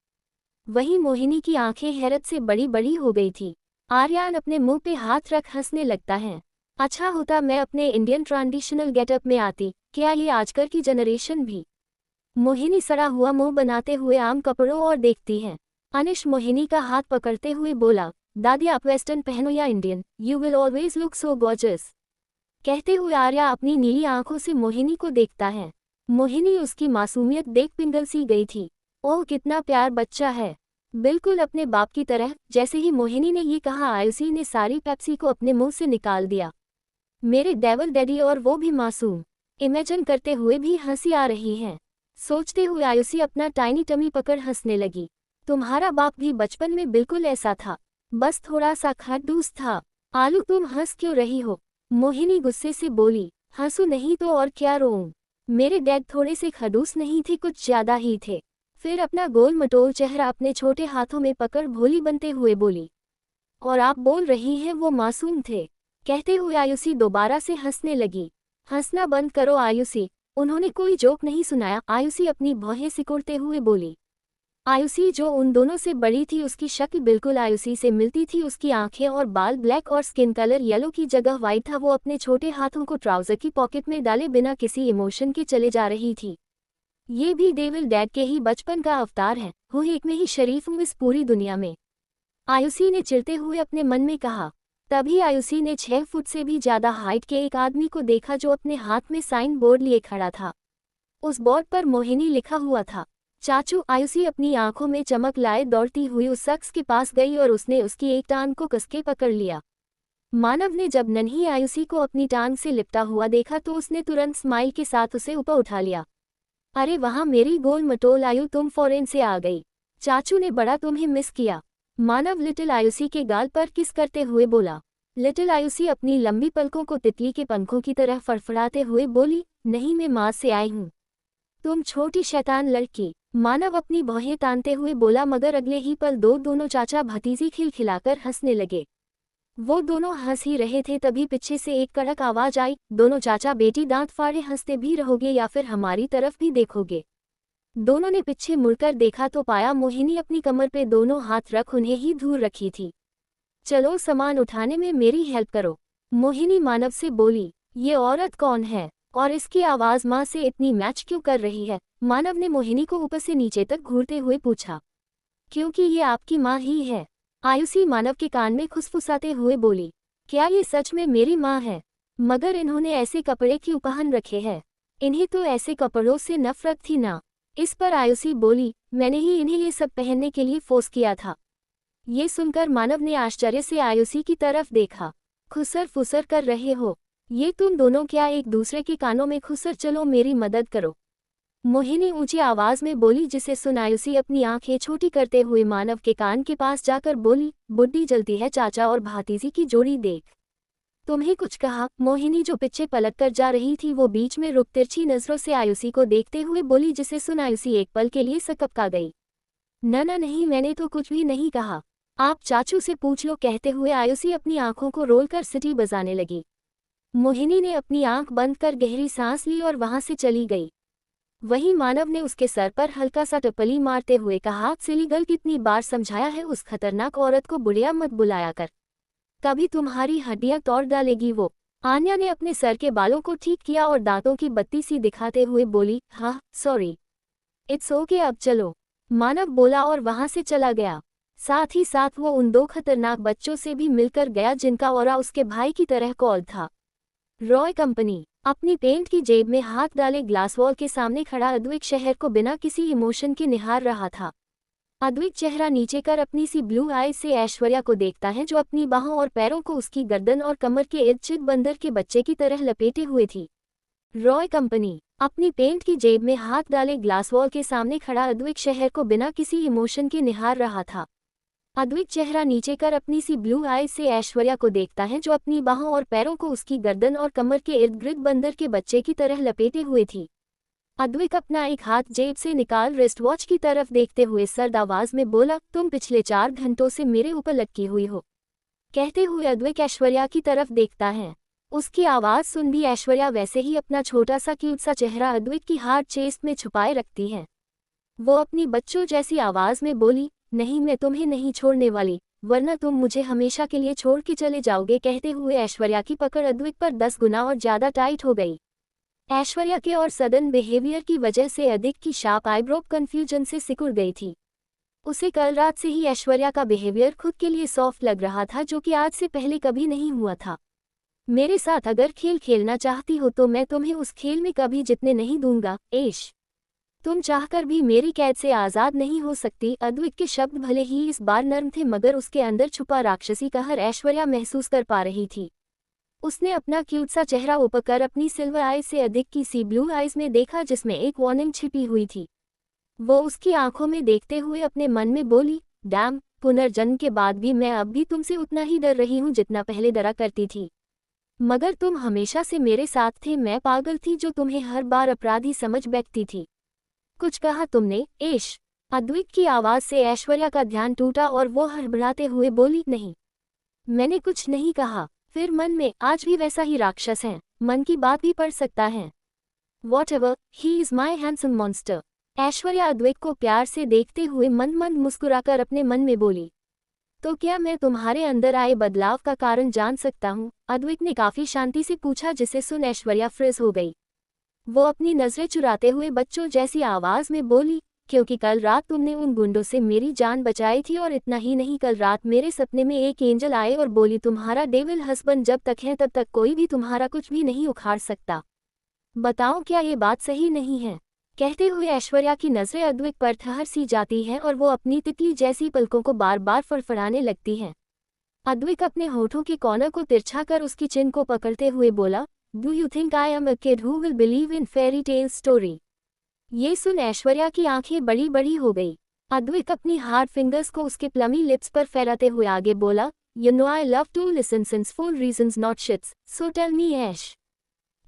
वहीं मोहिनी की आंखें हैरत से बड़ी बड़ी हो गई थी। आर्यन अपने मुंह पे हाथ रख हंसने लगता है। अच्छा होता मैं अपने इंडियन ट्रेडिशनल गेटअप में आती, क्या ये आजकल की जनरेशन भी। मोहिनी सड़ा हुआ मुंह बनाते हुए आम कपड़ों और देखती है। अनिश मोहिनी का हाथ पकड़ते हुए बोला, दादी आप वेस्टर्न पहनो या Indian, you will always look so gorgeous. कहते हुए आर्या अपनी नीली आंखों से मोहिनी को देखता है। मोहिनी उसकी मासूमियत देख पिघल सी गई थी। ओह कितना प्यार बच्चा है, बिल्कुल अपने बाप की तरह। जैसे ही मोहिनी ने ये कहा, आयुषी ने सारी पेप्सी को अपने मुंह से निकाल दिया। मेरे डेवल डैडी, और वो भी मासूम। इमेजिन करते हुए भी हंसी आ रही है। सोचते हुए आयुषी अपना टाइनी टमी पकड़ हंसने लगी। तुम्हारा बाप भी बचपन में बिल्कुल ऐसा था। बस थोड़ा सा खड़ूस था। आलू तुम हंस क्यों रही हो? मोहिनी गुस्से से बोली। हंसू नहीं तो और क्या रोऊं? मेरे डैड थोड़े से खड़ूस नहीं थे, कुछ ज्यादा ही थे। फिर अपना गोल मटोल चेहरा अपने छोटे हाथों में पकड़ भोली बनते हुए बोली। और आप बोल रही हैं वो मासूम थे? कहते हुए आयुषी दोबारा से हंसने लगी। हंसना बंद करो आयुषी, उन्होंने कोई जोक नहीं सुनाया। आयुषी अपनी भौहें सिकुड़ते हुए बोली। आयुषी जो उन दोनों से बड़ी थी, उसकी शक्ल बिल्कुल आयुषी से मिलती थी। उसकी आंखें और बाल ब्लैक और स्किन कलर येलो की जगह वाइट था। वो अपने छोटे हाथों को ट्राउजर की पॉकेट में डाले बिना किसी इमोशन के चले जा रही थी। ये भी डेविल डैड के ही बचपन का अवतार है। वो एक में ही शरीफ हूँ इस पूरी दुनिया में, आयुषी ने चिढ़ते हुए अपने मन में कहा। तभी आयुषी ने 6 फुट से भी ज्यादा हाइट के एक आदमी को देखा जो अपने हाथ में साइन बोर्ड लिए खड़ा था। उस बोर्ड पर मोहिनी लिखा हुआ था। चाचू, आयुषी अपनी आंखों में चमक लाए दौड़ती हुई उस शख्स के पास गई और उसने उसकी एक टांग को कसके पकड़ लिया। मानव ने जब नन्ही आयुषी को अपनी टांग से लिपटा हुआ देखा तो उसने तुरंत स्माइल के साथ उसे ऊपर उठा लिया। अरे वहाँ मेरी गोल मटोल आयु, तुम फॉरेन से आ गई। चाचू ने बड़ा तुम्हें मिस किया। मानव लिटिल आयुषी के गाल पर किस करते हुए बोला। लिटिल आयुषी अपनी लंबी पलकों को तितली के पंखों की तरह फड़फड़ाते हुए बोली, नहीं मैं माँ से आई हूँ। तुम छोटी शैतान लड़की। मानव अपनी भौहें तानते हुए बोला, मगर अगले ही पल दोनों चाचा भतीजी खिलखिलाकर हंसने लगे। वो दोनों हंस ही रहे थे, तभी पीछे से एक कड़क आवाज आई, दोनों चाचा बेटी दांत फाड़े हंसते भी रहोगे या फिर हमारी तरफ भी देखोगे? दोनों ने पीछे मुड़कर देखा तो पाया मोहिनी अपनी कमर पे दोनों हाथ रख उन्हें ही दूर रखी थी। चलो सामान उठाने में मेरी हेल्प करो, मोहिनी मानव से बोली। ये औरत कौन है और इसकी आवाज माँ से इतनी मैच क्यों कर रही है? मानव ने मोहिनी को ऊपर से नीचे तक घूरते हुए पूछा। क्योंकि ये आपकी माँ ही है, आयुषी मानव के कान में खुसफुसाते हुए बोली। क्या ये सच में मेरी माँ है? मगर इन्होंने ऐसे कपड़े क्यों पहन रखे हैं? इन्हें तो ऐसे कपड़ों से नफरत थी ना। इस पर आयुषी बोली, मैंने ही इन्हें ये सब पहनने के लिए फोर्स किया था। ये सुनकर मानव ने आश्चर्य से आयुषी की तरफ देखा। खुसर फुसर कर रहे हो? ये तुम दोनों क्या एक दूसरे के कानों में खुसर? चलो मेरी मदद करो, मोहिनी ऊंची आवाज में बोली, जिसे सुन आयुषी अपनी आंखें छोटी करते हुए मानव के कान के पास जाकर बोली, बुड्ढी जलती है चाचा और भातीजी की जोड़ी देख। तुम्हें कुछ कहा? मोहिनी जो पीछे पलटकर जा रही थी वो बीच में रुक तिरछी नजरों से आयुषी को देखते हुए बोली, जिसे सुन आयुषी एक पल के लिए सकपका गई। न नहीं, मैंने तो कुछ भी नहीं कहा, आप चाचू से पूछ लो, कहते हुए आयुषी अपनी आंखों को रोलकर सिटी बजाने लगी। मोहिनी ने अपनी आंख बंद कर गहरी सांस ली और वहां से चली गई। वहीं मानव ने उसके सर पर हल्का सा टपली मारते हुए कहा, सिलीगल कितनी बार समझाया है उस खतरनाक औरत को बुढ़िया मत बुलाया कर, कभी तुम्हारी हड्डियां तोड़ डालेगी वो। आन्या ने अपने सर के बालों को ठीक किया और दांतों की बत्ती सी दिखाते हुए बोली, हाँ सॉरी, इट्स ओके, अब चलो, मानव बोला और वहां से चला गया। साथ ही साथ वो उन 2 खतरनाक बच्चों से भी मिलकर गया जिनका ऑरा उसके भाई की तरह कोल्ड था। रॉय कंपनी अपनी पेंट की जेब में हाथ डाले ग्लास वॉल के सामने खड़ा अद्विक शहर को बिना किसी इमोशन के निहार रहा था। अद्विक चेहरा नीचे कर अपनी सी ब्लू आईज से ऐश्वर्या को देखता है, जो अपनी बाहों और पैरों को उसकी गर्दन और कमर के इर्द चित बंदर के बच्चे की तरह लपेटे हुए थी। रॉय कंपनी अपनी पेंट की जेब में हाथ डाले ग्लास वॉल के सामने खड़ा अद्विक शहर को बिना किसी इमोशन के निहार रहा था। अद्विक चेहरा नीचे कर अपनी सी ब्लू आईज से ऐश्वर्या को देखता है, जो अपनी बाहों और पैरों को उसकी गर्दन और कमर के इर्द गिर्द बंदर के बच्चे की तरह लपेटे हुए थी। अद्विक अपना एक हाथ जेब से निकाल रिस्ट वॉच की तरफ देखते हुए सर्द आवाज में बोला, तुम पिछले 4 घंटों से मेरे ऊपर लटकी हुई हो, कहते हुए अद्विक ऐश्वर्या की तरफ देखता है। उसकी आवाज सुन भी ऐश्वर्या वैसे ही अपना छोटा सा क्यूट सा चेहरा अद्विक की हार्ड चेस्ट में छुपाए रखती है। वो अपनी बच्चों जैसी आवाज में बोली, नहीं मैं तुम्हें नहीं छोड़ने वाली, वरना तुम मुझे हमेशा के लिए छोड़ के चले जाओगे, कहते हुए ऐश्वर्या की पकड़ अद्विक पर 10 गुना और ज्यादा टाइट हो गई। ऐश्वर्या के और सडन बिहेवियर की वजह से अदिक की शार्प आईब्रो कंफ्यूजन से सिकुड़ गई थी। उसे कल रात से ही ऐश्वर्या का बिहेवियर खुद के लिए सॉफ्ट लग रहा था, जो कि आज से पहले कभी नहीं हुआ था। मेरे साथ अगर खेल खेलना चाहती हो तो मैं तुम्हें उस खेल में कभी जीतने नहीं दूंगा, ऐश। तुम चाहकर भी मेरी कैद से आज़ाद नहीं हो सकती। अद्विक के शब्द भले ही इस बार नर्म थे, मगर उसके अंदर छुपा राक्षसी कहर ऐश्वर्या महसूस कर पा रही थी। उसने अपना क्यूट सा चेहरा ऊपर कर अपनी सिल्वर आईज से अदिक की सी ब्लू आईज में देखा, जिसमें एक वार्निंग छिपी हुई थी। वो उसकी आंखों में देखते हुए अपने मन में बोली, डैम, पुनर्जन्म के बाद भी मैं अब भी तुमसे उतना ही डर रही हूँ जितना पहले डरा करती थी। मगर तुम हमेशा से मेरे साथ थे, मैं पागल थी जो तुम्हें हर बार अपराधी समझ बैठती थी। कुछ कहा तुमने, ऐश? अद्वैत की आवाज से ऐश्वर्या का ध्यान टूटा और वो हड़बड़ाते हुए बोली, नहीं, मैंने कुछ नहीं कहा। फिर मन में आज भी वैसा ही राक्षस है, मन की बात भी पढ़ सकता है। Whatever, he is my handsome monster। Aishwarya अद्वैत को प्यार से देखते हुए मंद मंद मुस्कुराकर अपने मन में बोली, तो क्या मैं तुम्हारे अंदर आए बदलाव का कारण जान सकता हूँ? अद्वैत ने काफी शांति से पूछा, जिसे सुन ऐश्वर्या फ्रीज हो गई। वो अपनी नजरें चुराते हुए बच्चों जैसी आवाज में बोली, क्योंकि कल रात तुमने उन गुंडों से मेरी जान बचाई थी, और इतना ही नहीं, कल रात मेरे सपने में एक एंजल आए और बोली, तुम्हारा डेविल हस्बैंड जब तक है तब तक कोई भी तुम्हारा कुछ भी नहीं उखाड़ सकता। बताओ क्या ये बात सही नहीं है? कहते हुए ऐश्वर्या की नजरें अद्वैत पर ठहर सी जाती हैं और वो अपनी तितली जैसी पलकों को बार बार फड़फड़ाने लगती हैं। अद्वैत अपने होठों के कॉर्नर को तिरछा कर उसकी चिन को पकड़ते हुए बोला, do you think I am a kid who will believe in fairy tale story? ये सुन ऐश्वर्या की आंखें बड़ी बड़ी हो गई। अद्वैत अपनी हार्ड फिंगर्स को उसके प्लमी लिप्स पर फैलाते हुए आगे बोला, you know I love to listen sinful reasons not shits, so tell me Aish.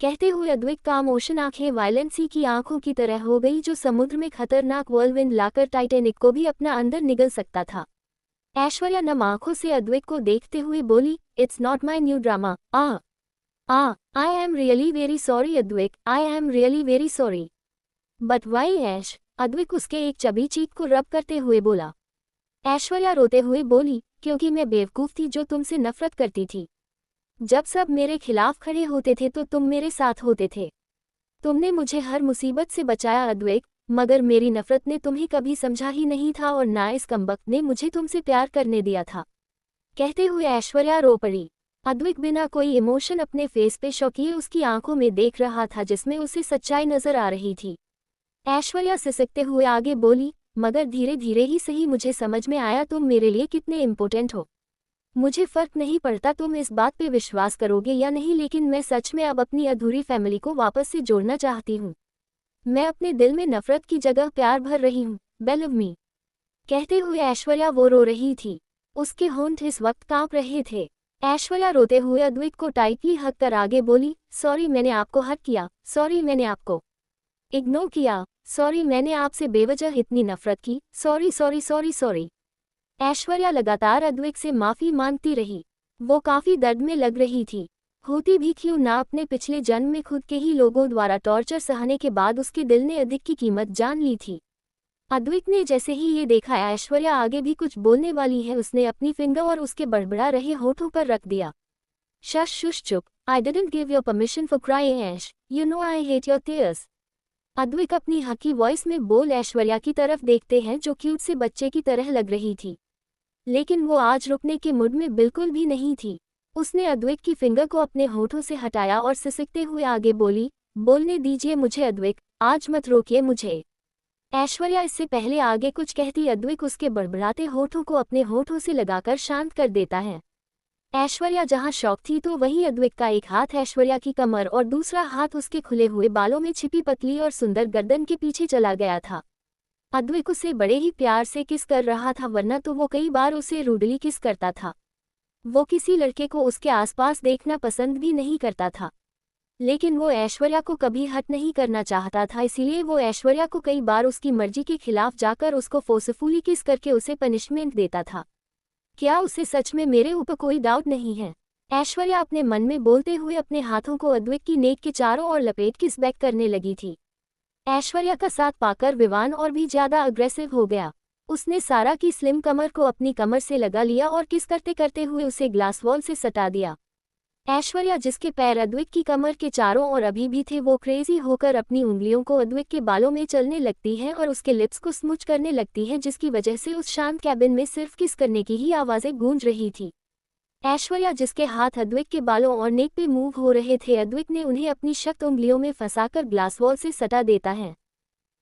कहते हुए अद्वैत का इमोशन आंखें वायलेंट सी की आंखों की तरह हो गई, जो समुद्र में खतरनाक व्हर्लविंड लाकर टाइटैनिक को भी अपना अंदर निगल सकता था। ऐश्वर्या नम आंखों से अद्वैत को देखते हुए बोली, it's not my new drama. I am really very sorry Advait, I am really very sorry. But why Aish? Advait उसके एक चबी चीक को रब करते हुए बोला। ऐश्वर्या रोते हुए बोली, क्योंकि मैं बेवकूफ थी जो तुमसे नफरत करती थी। जब सब मेरे खिलाफ खड़े होते थे तो तुम मेरे साथ होते थे। तुमने मुझे हर मुसीबत से बचाया अद्वैत, मगर मेरी नफरत ने तुम्हें कभी समझा ही नहीं था, और ना इस कमबख्त ने मुझे तुमसे प्यार करने दिया था। कहते हुए ऐश्वर्या रो पड़ी। अद्वैत बिना कोई इमोशन अपने फेस पे शौकिए उसकी आंखों में देख रहा था, जिसमें उसे सच्चाई नजर आ रही थी। ऐश्वर्या सिसकते हुए आगे बोली, मगर धीरे धीरे ही सही मुझे समझ में आया तुम मेरे लिए कितने इम्पोर्टेंट हो। मुझे फर्क नहीं पड़ता तुम इस बात पे विश्वास करोगे या नहीं, लेकिन मैं सच में अब अपनी अधूरी फैमिली को वापस से जोड़ना चाहती हूँ। मैं अपने दिल में नफरत की जगह प्यार भर रही हूँ, बिलीव मी। कहते हुए ऐश्वर्या वो रो रही थी। उसके होंठ इस वक्त कांप रहे थे। ऐश्वर्या रोते हुए अद्वैत को टाइटली हक कर आगे बोली, सॉरी मैंने आपको हर्ट किया, सॉरी मैंने आपको इग्नोर किया, सॉरी मैंने आपसे बेवजह इतनी नफरत की, sorry sorry sorry sorry. Aishwarya लगातार अद्वैत से माफी मांगती रही। वो काफी दर्द में लग रही थी, होती भी क्यों ना अपने पिछले जन्म में खुद के ही लोगों द्वारा टॉर्चर सहने के बाद उसके दिल ने अधिक की कीमत जान ली थी। अद्वैत ने जैसे ही ये देखा ऐश्वर्या आगे भी कुछ बोलने वाली है, उसने अपनी फिंगर और उसके बड़बड़ा रहे होठों पर रख दिया। शश शुश चुप, I didn't give your permission for crying Aish, you know I hate your tears. Advait अपनी हकी वॉइस में बोल ऐश्वर्या की तरफ देखते हैं, जो क्यूट से बच्चे की तरह लग रही थी, लेकिन वो आज रुकने के मूड में बिल्कुल भी नहीं थी। उसने अद्वैत की फिंगर को अपने होठों से हटाया और सिसकते हुए आगे बोली, बोलने दीजिए मुझे अद्वैत, आज मत रोकिए मुझे। ऐश्वर्या इससे पहले आगे कुछ कहती अद्वैत उसके बड़बड़ाते होठों को अपने होठों से लगाकर शांत कर देता है। ऐश्वर्या जहां शौक थी तो वहीं अद्वैत का एक हाथ ऐश्वर्या की कमर और दूसरा हाथ उसके खुले हुए बालों में छिपी पतली और सुंदर गर्दन के पीछे चला गया था। अद्वैत उसे बड़े ही प्यार से किस कर रहा था, वरना तो वो कई बार उसे रूडली किस करता था। वो किसी लड़के को उसके आसपास देखना पसंद भी नहीं करता था, लेकिन वो ऐश्वर्या को कभी हट नहीं करना चाहता था, इसीलिए वो ऐश्वर्या को कई बार उसकी मर्जी के खिलाफ जाकर उसको फोर्सफुली किस करके उसे पनिशमेंट देता था। क्या उसे सच में मेरे ऊपर कोई डाउट नहीं है? ऐश्वर्या अपने मन में बोलते हुए अपने हाथों को अद्वैत की नेक के चारों ओर लपेट किस बैक करने लगी थी। ऐश्वर्या का साथ पाकर विवान और भी ज्यादा अग्रेसिव हो गया। उसने सारा की स्लिम कमर को अपनी कमर से लगा लिया और किस करते करते हुए उसे ग्लास वॉल से सटा दिया। ऐश्वर्या जिसके पैर अद्वैत की कमर के चारों ओर अभी भी थे, वो क्रेजी होकर अपनी उंगलियों को अद्वैत के बालों में चलने लगती है और उसके लिप्स को स्मूच करने लगती है, जिसकी वजह से उस शांत कैबिन में सिर्फ किस करने की ही आवाजें गूंज रही थी। ऐश्वर्या जिसके हाथ अद्वैत के बालों और नेक पे मूव हो रहे थे, अद्वैत ने उन्हें अपनी शक्त उंगलियों में फंसाकर ग्लास वॉल से सटा देता है।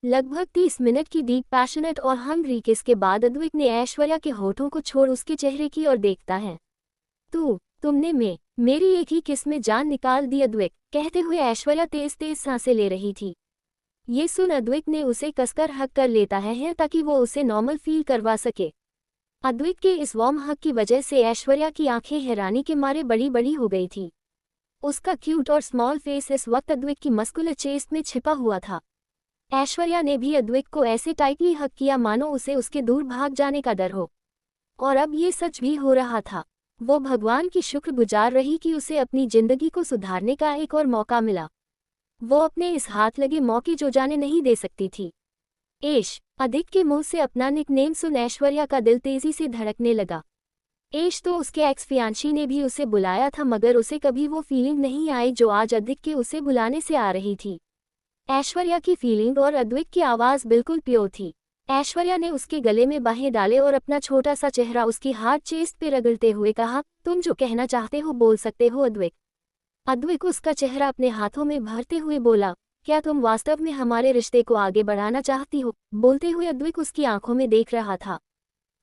लगभग 30 मिनट की डीप पैशनेट और हंग्री किस के बाद अद्वैत ने ऐश्वर्या के होठों को छोड़ उसके चेहरे की ओर देखता है। तुमने मेरी एक ही किस में जान निकाल दी अद्वैत, कहते हुए ऐश्वर्या तेज तेज सांसें ले रही थी। ये सुन अद्वैत ने उसे कसकर हक कर लेता है ताकि वो उसे नॉर्मल फील करवा सके। अद्वैत के इस वार्म हग की वजह से ऐश्वर्या की आंखें हैरानी के मारे बड़ी बड़ी हो गई थी। उसका क्यूट और स्मॉल फेस इस वक्त अद्वैत की मस्कुलर चेस्ट में छिपा हुआ था। ऐश्वर्या ने भी अद्वैत को ऐसे टाइटली हग किया मानो उसे उसके दूर भाग जाने का डर हो। और अब ये सच भी हो रहा था। वो भगवान की शुक्रगुजार रही कि उसे अपनी जिंदगी को सुधारने का एक और मौका मिला। वो अपने इस हाथ लगे मौके जो जाने नहीं दे सकती थी। ऐश, अधिक के मुंह से अपना निकनेम सुन ऐश्वर्या का दिल तेजी से धड़कने लगा। ऐश तो उसके एक्स फियांशी ने भी उसे बुलाया था, मगर उसे कभी वो फीलिंग नहीं आई जो आज अधिक के उसे बुलाने से आ रही थी। ऐश्वर्या की फीलिंग और अद्वैत की आवाज़ बिल्कुल प्योर थी। ऐश्वर्या ने उसके गले में बाहें डाले और अपना छोटा सा चेहरा उसकी हार्ड चेस्ट पे रगड़ते हुए कहा, तुम जो कहना चाहते हो बोल सकते हो अद्वैत। अद्वैत उसका चेहरा अपने हाथों में भरते हुए बोला, क्या तुम वास्तव में हमारे रिश्ते को आगे बढ़ाना चाहती हो? बोलते हुए अद्वैत उसकी आंखों में देख रहा था।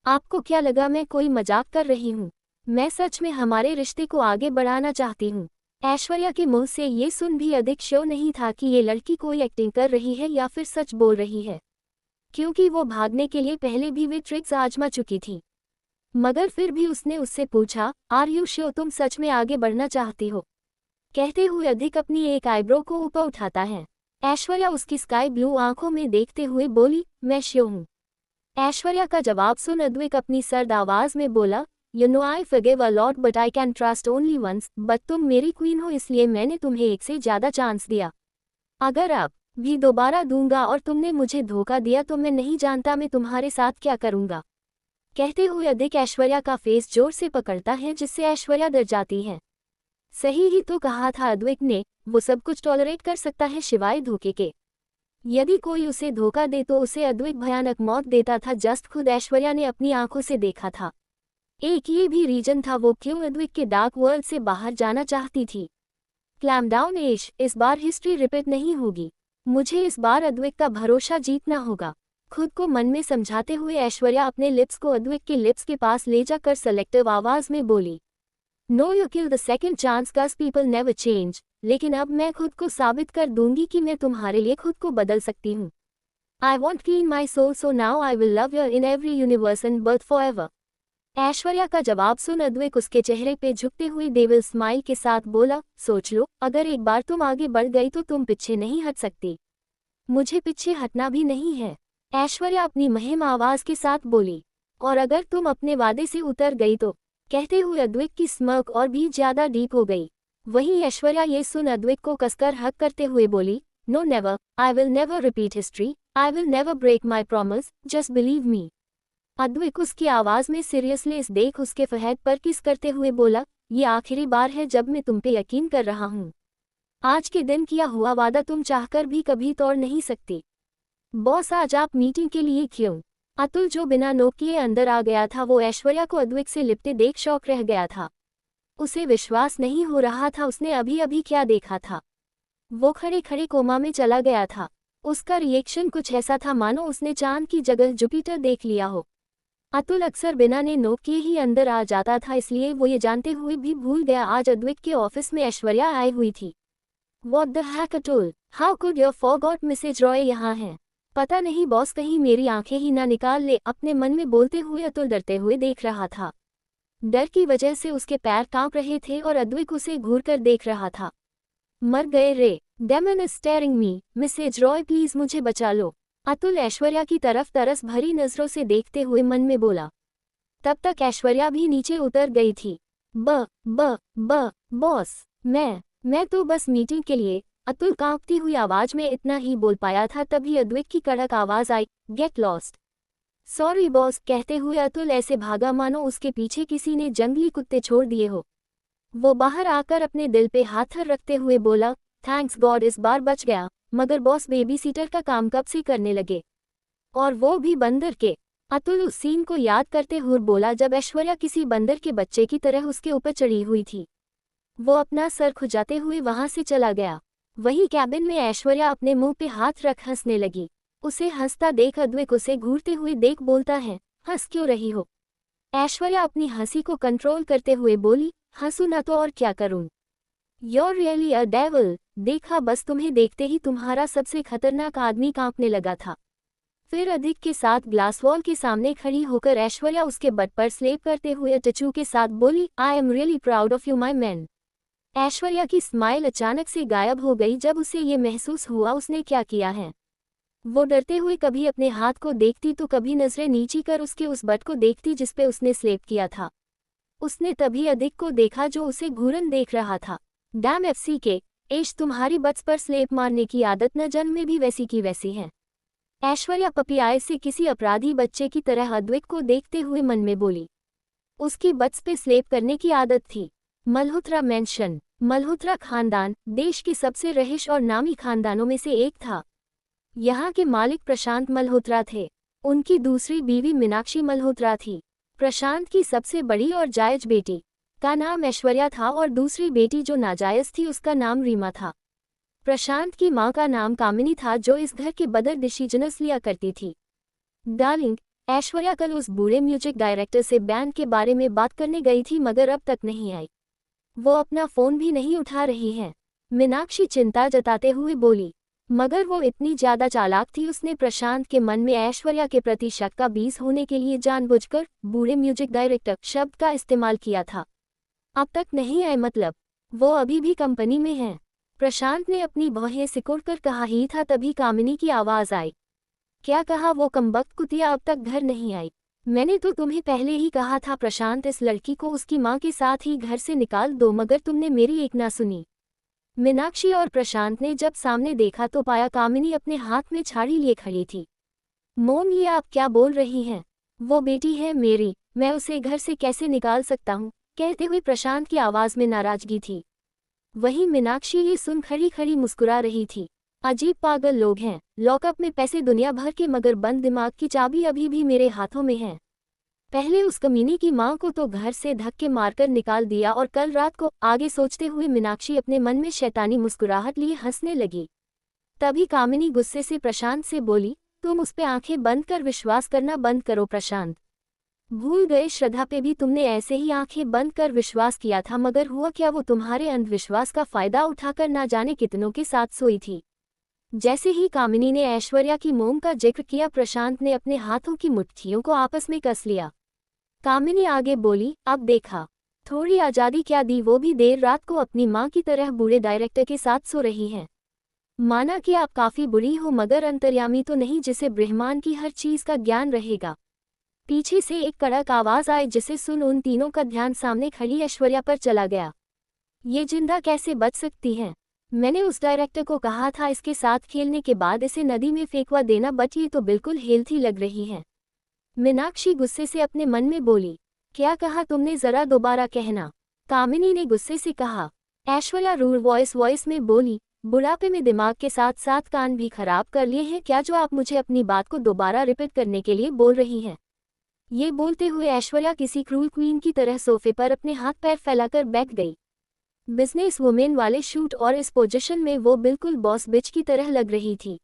आपको क्या लगा मैं कोई मजाक कर रही हूँ? मैं सच में हमारे रिश्ते को आगे बढ़ाना चाहती हूँ। ऐश्वर्या के मुंह से ये सुन भी अधिक श्योर नहीं था कि ये लड़की कोई एक्टिंग कर रही है या फिर सच बोल रही है, क्योंकि वो भागने के लिए पहले भी वे ट्रिक्स आजमा चुकी थी। मगर फिर भी उसने उससे पूछा, आर यू श्योर तुम सच में आगे बढ़ना चाहती हो? कहते हुए अधिक अपनी एक आईब्रो को ऊपर उठाता है। ऐश्वर्या उसकी स्काई ब्लू आंखों में देखते हुए बोली, मैं श्योर हूँ। ऐश्वर्या का जवाब सुन अद्वैत अपनी सर्द आवाज में बोला, you know I forgive a lot but I can trust only once, but तुम मेरी क्वीन हो इसलिए मैंने तुम्हें एक से ज्यादा चांस दिया। अगर अब भी दोबारा दूंगा और तुमने मुझे धोखा दिया तो मैं नहीं जानता मैं तुम्हारे साथ क्या करूंगा। कहते हुए अधिक ऐश्वर्या का फेस जोर से पकड़ता है जिससे ऐश्वर्या डर जाती है। सही ही तो कहा था अद्वैत ने, वो सब कुछ टॉलरेट कर सकता है सिवाय धोखे के। यदि कोई उसे धोखा दे तो उसे अद्वैत भयानक मौत देता था, जस्ट खुद ऐश्वर्या ने अपनी आंखों से देखा था। एक ये भी रीजन था वो क्यों अद्वैत के डार्क वर्ल्ड से बाहर जाना चाहती थी। क्लैम डाउन ऐश, इस बार हिस्ट्री रिपीट नहीं होगी। मुझे इस बार अद्वैत का भरोसा जीतना होगा। खुद को मन में समझाते हुए ऐश्वर्या अपने लिप्स को अद्वैत के लिप्स के पास ले जाकर सेलेक्टिव आवाज में बोली, no you kill the second chance cause people never change, लेकिन अब मैं खुद को साबित कर दूंगी कि मैं तुम्हारे लिए खुद को बदल सकती हूँ। I want clean my soul so now I will love you in every universe and birth for ever. Aishwarya का जवाब सुन अद्वैत उसके चेहरे पे झुकते हुए डेविल स्माइल के साथ बोला, सोच लो, अगर एक बार तुम आगे बढ़ गई तो तुम पीछे नहीं हट सकती। मुझे पीछे हटना भी नहीं है। ऐश्वर्या अपनी मुहिम आवाज के साथ बोली, और अगर तुम अपने वादे से उतर गई तो? कहते हुए अद्वैत की स्मर्क और भी ज्यादा डीप हो गई। वहीं ऐश्वर्या ये सुन अद्वैत को कसकर हक करते हुए बोली, no never, I will never repeat history, I will never break my promise, just believe me. Advait उसकी आवाज में सीरियसनेस देख उसके फहद पर किस करते हुए बोला, ये आखिरी बार है जब मैं तुम पे यकीन कर रहा हूँ। आज के दिन किया हुआ वादा तुम चाहकर भी कभी तोड़ नहीं सकती। बॉस आज आप मीटिंग के लिए क्यों? अतुल जो बिना नोक किए अंदर आ गया था वो ऐश्वर्या को अद्वैत से लिपटे देख शौक रह गया था। उसे विश्वास नहीं हो रहा था उसने अभी अभी क्या देखा था। वो खड़े खड़े कोमा में चला गया था। उसका रिएक्शन कुछ ऐसा था मानो उसने चांद की जगह जुपिटर देख लिया हो। अतुल अक्सर बिना ने नोक किए ही अंदर आ जाता था, इसलिए वो ये जानते हुए भी भूल गया आज अद्वैत के ऑफिस में ऐश्वर्या आई हुई थी। What the heck Atul, how could your forgot Mrs Roy यहाँ है? पता नहीं बॉस कहीं मेरी आंखें ही ना निकाल ले, अपने मन में बोलते हुए अतुल डरते हुए देख रहा था। डर की वजह से उसके पैर कांप रहे थे और अद्वैत उसे घूरकर देख रहा था। मर गए रे, demon is staring me, Mrs Roy please मुझे बचा लो। अतुल ऐश्वर्या की तरफ तरस भरी नजरों से देखते हुए मन में बोला। तब तक ऐश्वर्या भी नीचे उतर गई थी। बॉस, मैं तो बस मीटिंग के लिए, अतुल कांपती हुई आवाज में इतना ही बोल पाया था तभी अद्वैत की कड़क आवाज आई, गेट लॉस्ट। सॉरी बॉस, कहते हुए अतुल ऐसे भागा मानो उसके पीछे किसी ने जंगली कुत्ते छोड़ दिए हो। वो बाहर आकर अपने दिल पे हाथ रखते हुए बोला, थैंक्स गॉड इस बार बच गया, मगर बॉस बेबी सीटर का काम कब से करने लगे, और वो भी बंदर के। अतुल उस सीन को याद करते हुए बोला जब ऐश्वर्या किसी बंदर के बच्चे की तरह उसके ऊपर चढ़ी हुई थी। वो अपना सर खुजाते हुए वहां से चला गया। वहीं कैबिन में ऐश्वर्या अपने मुंह पे हाथ रख हंसने लगी। उसे हंसता देख अद्वैत उसे घूरते हुए देख बोलता है, हंस क्यों रही हो? ऐश्वर्या अपनी हंसी को कंट्रोल करते हुए बोली, हंसू ना तो और क्या करूं? You're really a devil। देखा, बस तुम्हें देखते ही तुम्हारा सबसे खतरनाक आदमी कांपने लगा था। फिर अधिक के साथ ग्लास वॉल के सामने खड़ी होकर ऐश्वर्या उसके बट पर स्लेप करते हुए टचू के साथ बोली, I am really proud of you my man. Aishwarya की स्माइल अचानक से गायब हो गई जब उसे ये महसूस हुआ उसने क्या किया है। वो डरते हुए कभी अपने हाथ को देखती तो कभी नजरें नीची कर उसके उस बट को देखती जिसपे उसने स्लेप किया था। उसने तभी अधिक को देखा जो उसे घूरन देख रहा था। डैम एफसी के एश, तुम्हारी बट्स पर स्लेप मारने की आदत न जन्म में भी वैसी की वैसी है। ऐश्वर्या पपी आए से किसी अपराधी बच्चे की तरह अद्वैत को देखते हुए मन में बोली। उसकी बट्स पे स्लेप करने की आदत थी। मल्होत्रा मेंशन। मल्होत्रा खानदान देश के सबसे रहिश और नामी खानदानों में से एक था। यहाँ के मालिक प्रशांत मल्होत्रा थे। उनकी दूसरी बीवी मीनाक्षी मल्होत्रा थी। प्रशांत की सबसे बड़ी और जायज बेटी का नाम ऐश्वर्या था और दूसरी बेटी जो नाजायज थी उसका नाम रीमा था। प्रशांत की मां का नाम कामिनी था जो इस घर के बदर डिसीजनस लिया करती थी। डार्लिंग, ऐश्वर्या कल उस बूढ़े म्यूजिक डायरेक्टर से बैंड के बारे में बात करने गई थी मगर अब तक नहीं आई। वो अपना फोन भी नहीं उठा रही है। मीनाक्षी चिंता जताते हुए बोली। मगर वो इतनी ज्यादा चालाक थी, उसने प्रशांत के मन में ऐश्वर्या के प्रति शक का बीज होने के लिए जानबूझकर बूढ़े म्यूजिक डायरेक्टर शब्द का इस्तेमाल किया था। अब तक नहीं आए मतलब वो अभी भी कंपनी में हैं। प्रशांत ने अपनी भौहें सिकुड़कर कहा ही था तभी कामिनी की आवाज आई। क्या कहा वो कमबख्त कुतिया अब तक घर नहीं आई? मैंने तो तुम्हें पहले ही कहा था प्रशांत, इस लड़की को उसकी माँ के साथ ही घर से निकाल दो, मगर तुमने मेरी एक ना सुनी। मीनाक्षी और प्रशांत ने जब सामने देखा तो पाया कामिनी अपने हाथ में छाड़ी लिए खड़ी थी। मोम, ये आप क्या बोल रही हैं? वो बेटी है मेरी, मैं उसे घर से कैसे निकाल सकता हूँ? कहते हुए प्रशांत की आवाज में नाराजगी थी। वहीं मीनाक्षी ये सुन खड़ी खड़ी मुस्कुरा रही थी। अजीब पागल लोग हैं। लॉकअप में पैसे दुनिया भर के मगर बंद दिमाग की चाबी अभी भी मेरे हाथों में है। पहले उस कमीनी की मां को तो घर से धक्के मारकर निकाल दिया और कल रात को आगे सोचते हुए मीनाक्षी अपने मन में शैतानी मुस्कुराहट लिए हंसने लगी। तभी कामिनी गुस्से से प्रशांत से बोली, तुम उस पे आंखें बंद कर विश्वास करना बंद करो प्रशांत। भूल गए श्रद्धा पे भी तुमने ऐसे ही आंखें बंद कर विश्वास किया था, मगर हुआ क्या, वो तुम्हारे अंधविश्वास का फायदा उठाकर ना जाने कितनों के साथ सोई थी। जैसे ही कामिनी ने ऐश्वर्या की मोम का जिक्र किया प्रशांत ने अपने हाथों की मुट्ठियों को आपस में कस लिया। कामिनी आगे बोली, अब देखा थोड़ी आज़ादी क्या दी, वो भी देर रात को अपनी माँ की तरह बूढ़े डायरेक्टर के साथ सो रही हैं। माना कि आप काफ़ी बुरी हो मगर अंतर्यामी तो नहीं जिसे ब्रह्मांड की हर चीज़ का ज्ञान रहेगा। पीछे से एक कड़क आवाज़ आई जिसे सुन उन तीनों का ध्यान सामने खड़ी ऐश्वर्या पर चला गया। ये जिंदा कैसे बच सकती है? मैंने उस डायरेक्टर को कहा था इसके साथ खेलने के बाद इसे नदी में फेंकवा देना, बट ये तो बिल्कुल हेल्थी लग रही है। मीनाक्षी गुस्से से अपने मन में बोली। क्या कहा तुमने, जरा दोबारा कहना। कामिनी ने गुस्से से कहा। ऐश्वर्या रूड वॉइस में बोली, बुढ़ापे में दिमाग के साथ साथ कान भी खराब कर लिए हैं क्या जो आप मुझे अपनी बात को दोबारा रिपीट करने के लिए बोल रही हैं? ये बोलते हुए ऐश्वर्या किसी क्रूल क्वीन की तरह सोफे पर अपने हाथ पैर फैलाकर बैठ गई। बिजनेस वुमेन वाले शूट और इस पोजीशन में वो बिल्कुल बॉस बिच की तरह लग रही थी।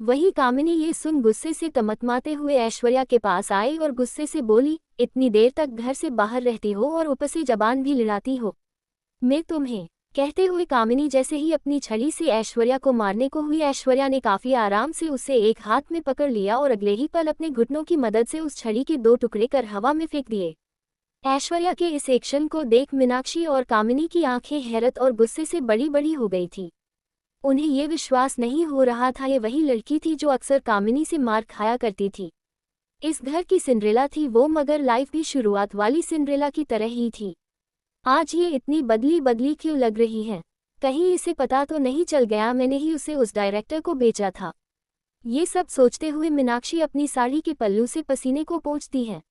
वहीं कामिनी ये सुन गुस्से से तमतमाते हुए ऐश्वर्या के पास आई और गुस्से से बोली, इतनी देर तक घर से बाहर रहती हो और ऊपर से जबान भी लड़ाती हो। मैं तुम्हें, कहते हुए कामिनी जैसे ही अपनी छड़ी से ऐश्वर्या को मारने को हुई, ऐश्वर्या ने काफी आराम से उसे एक हाथ में पकड़ लिया और अगले ही पल अपने घुटनों की मदद से उस छड़ी के 2 टुकड़े कर हवा में फेंक दिए। ऐश्वर्या के इस एक्शन को देख मीनाक्षी और कामिनी की आंखें हैरत और गुस्से से बड़ी बड़ी हो गई थी। उन्हें ये विश्वास नहीं हो रहा था ये वही लड़की थी जो अक्सर कामिनी से मार खाया करती थी। इस घर की सिंड्रेला थी वो, मगर लाइफ भी शुरुआत वाली सिंड्रेला की तरह ही थी। आज ये इतनी बदली बदली क्यों लग रही है? कहीं इसे पता तो नहीं चल गया मैंने ही उसे उस डायरेक्टर को बेचा था? ये सब सोचते हुए मीनाक्षी अपनी साड़ी के पल्लू से पसीने को पोंछती है।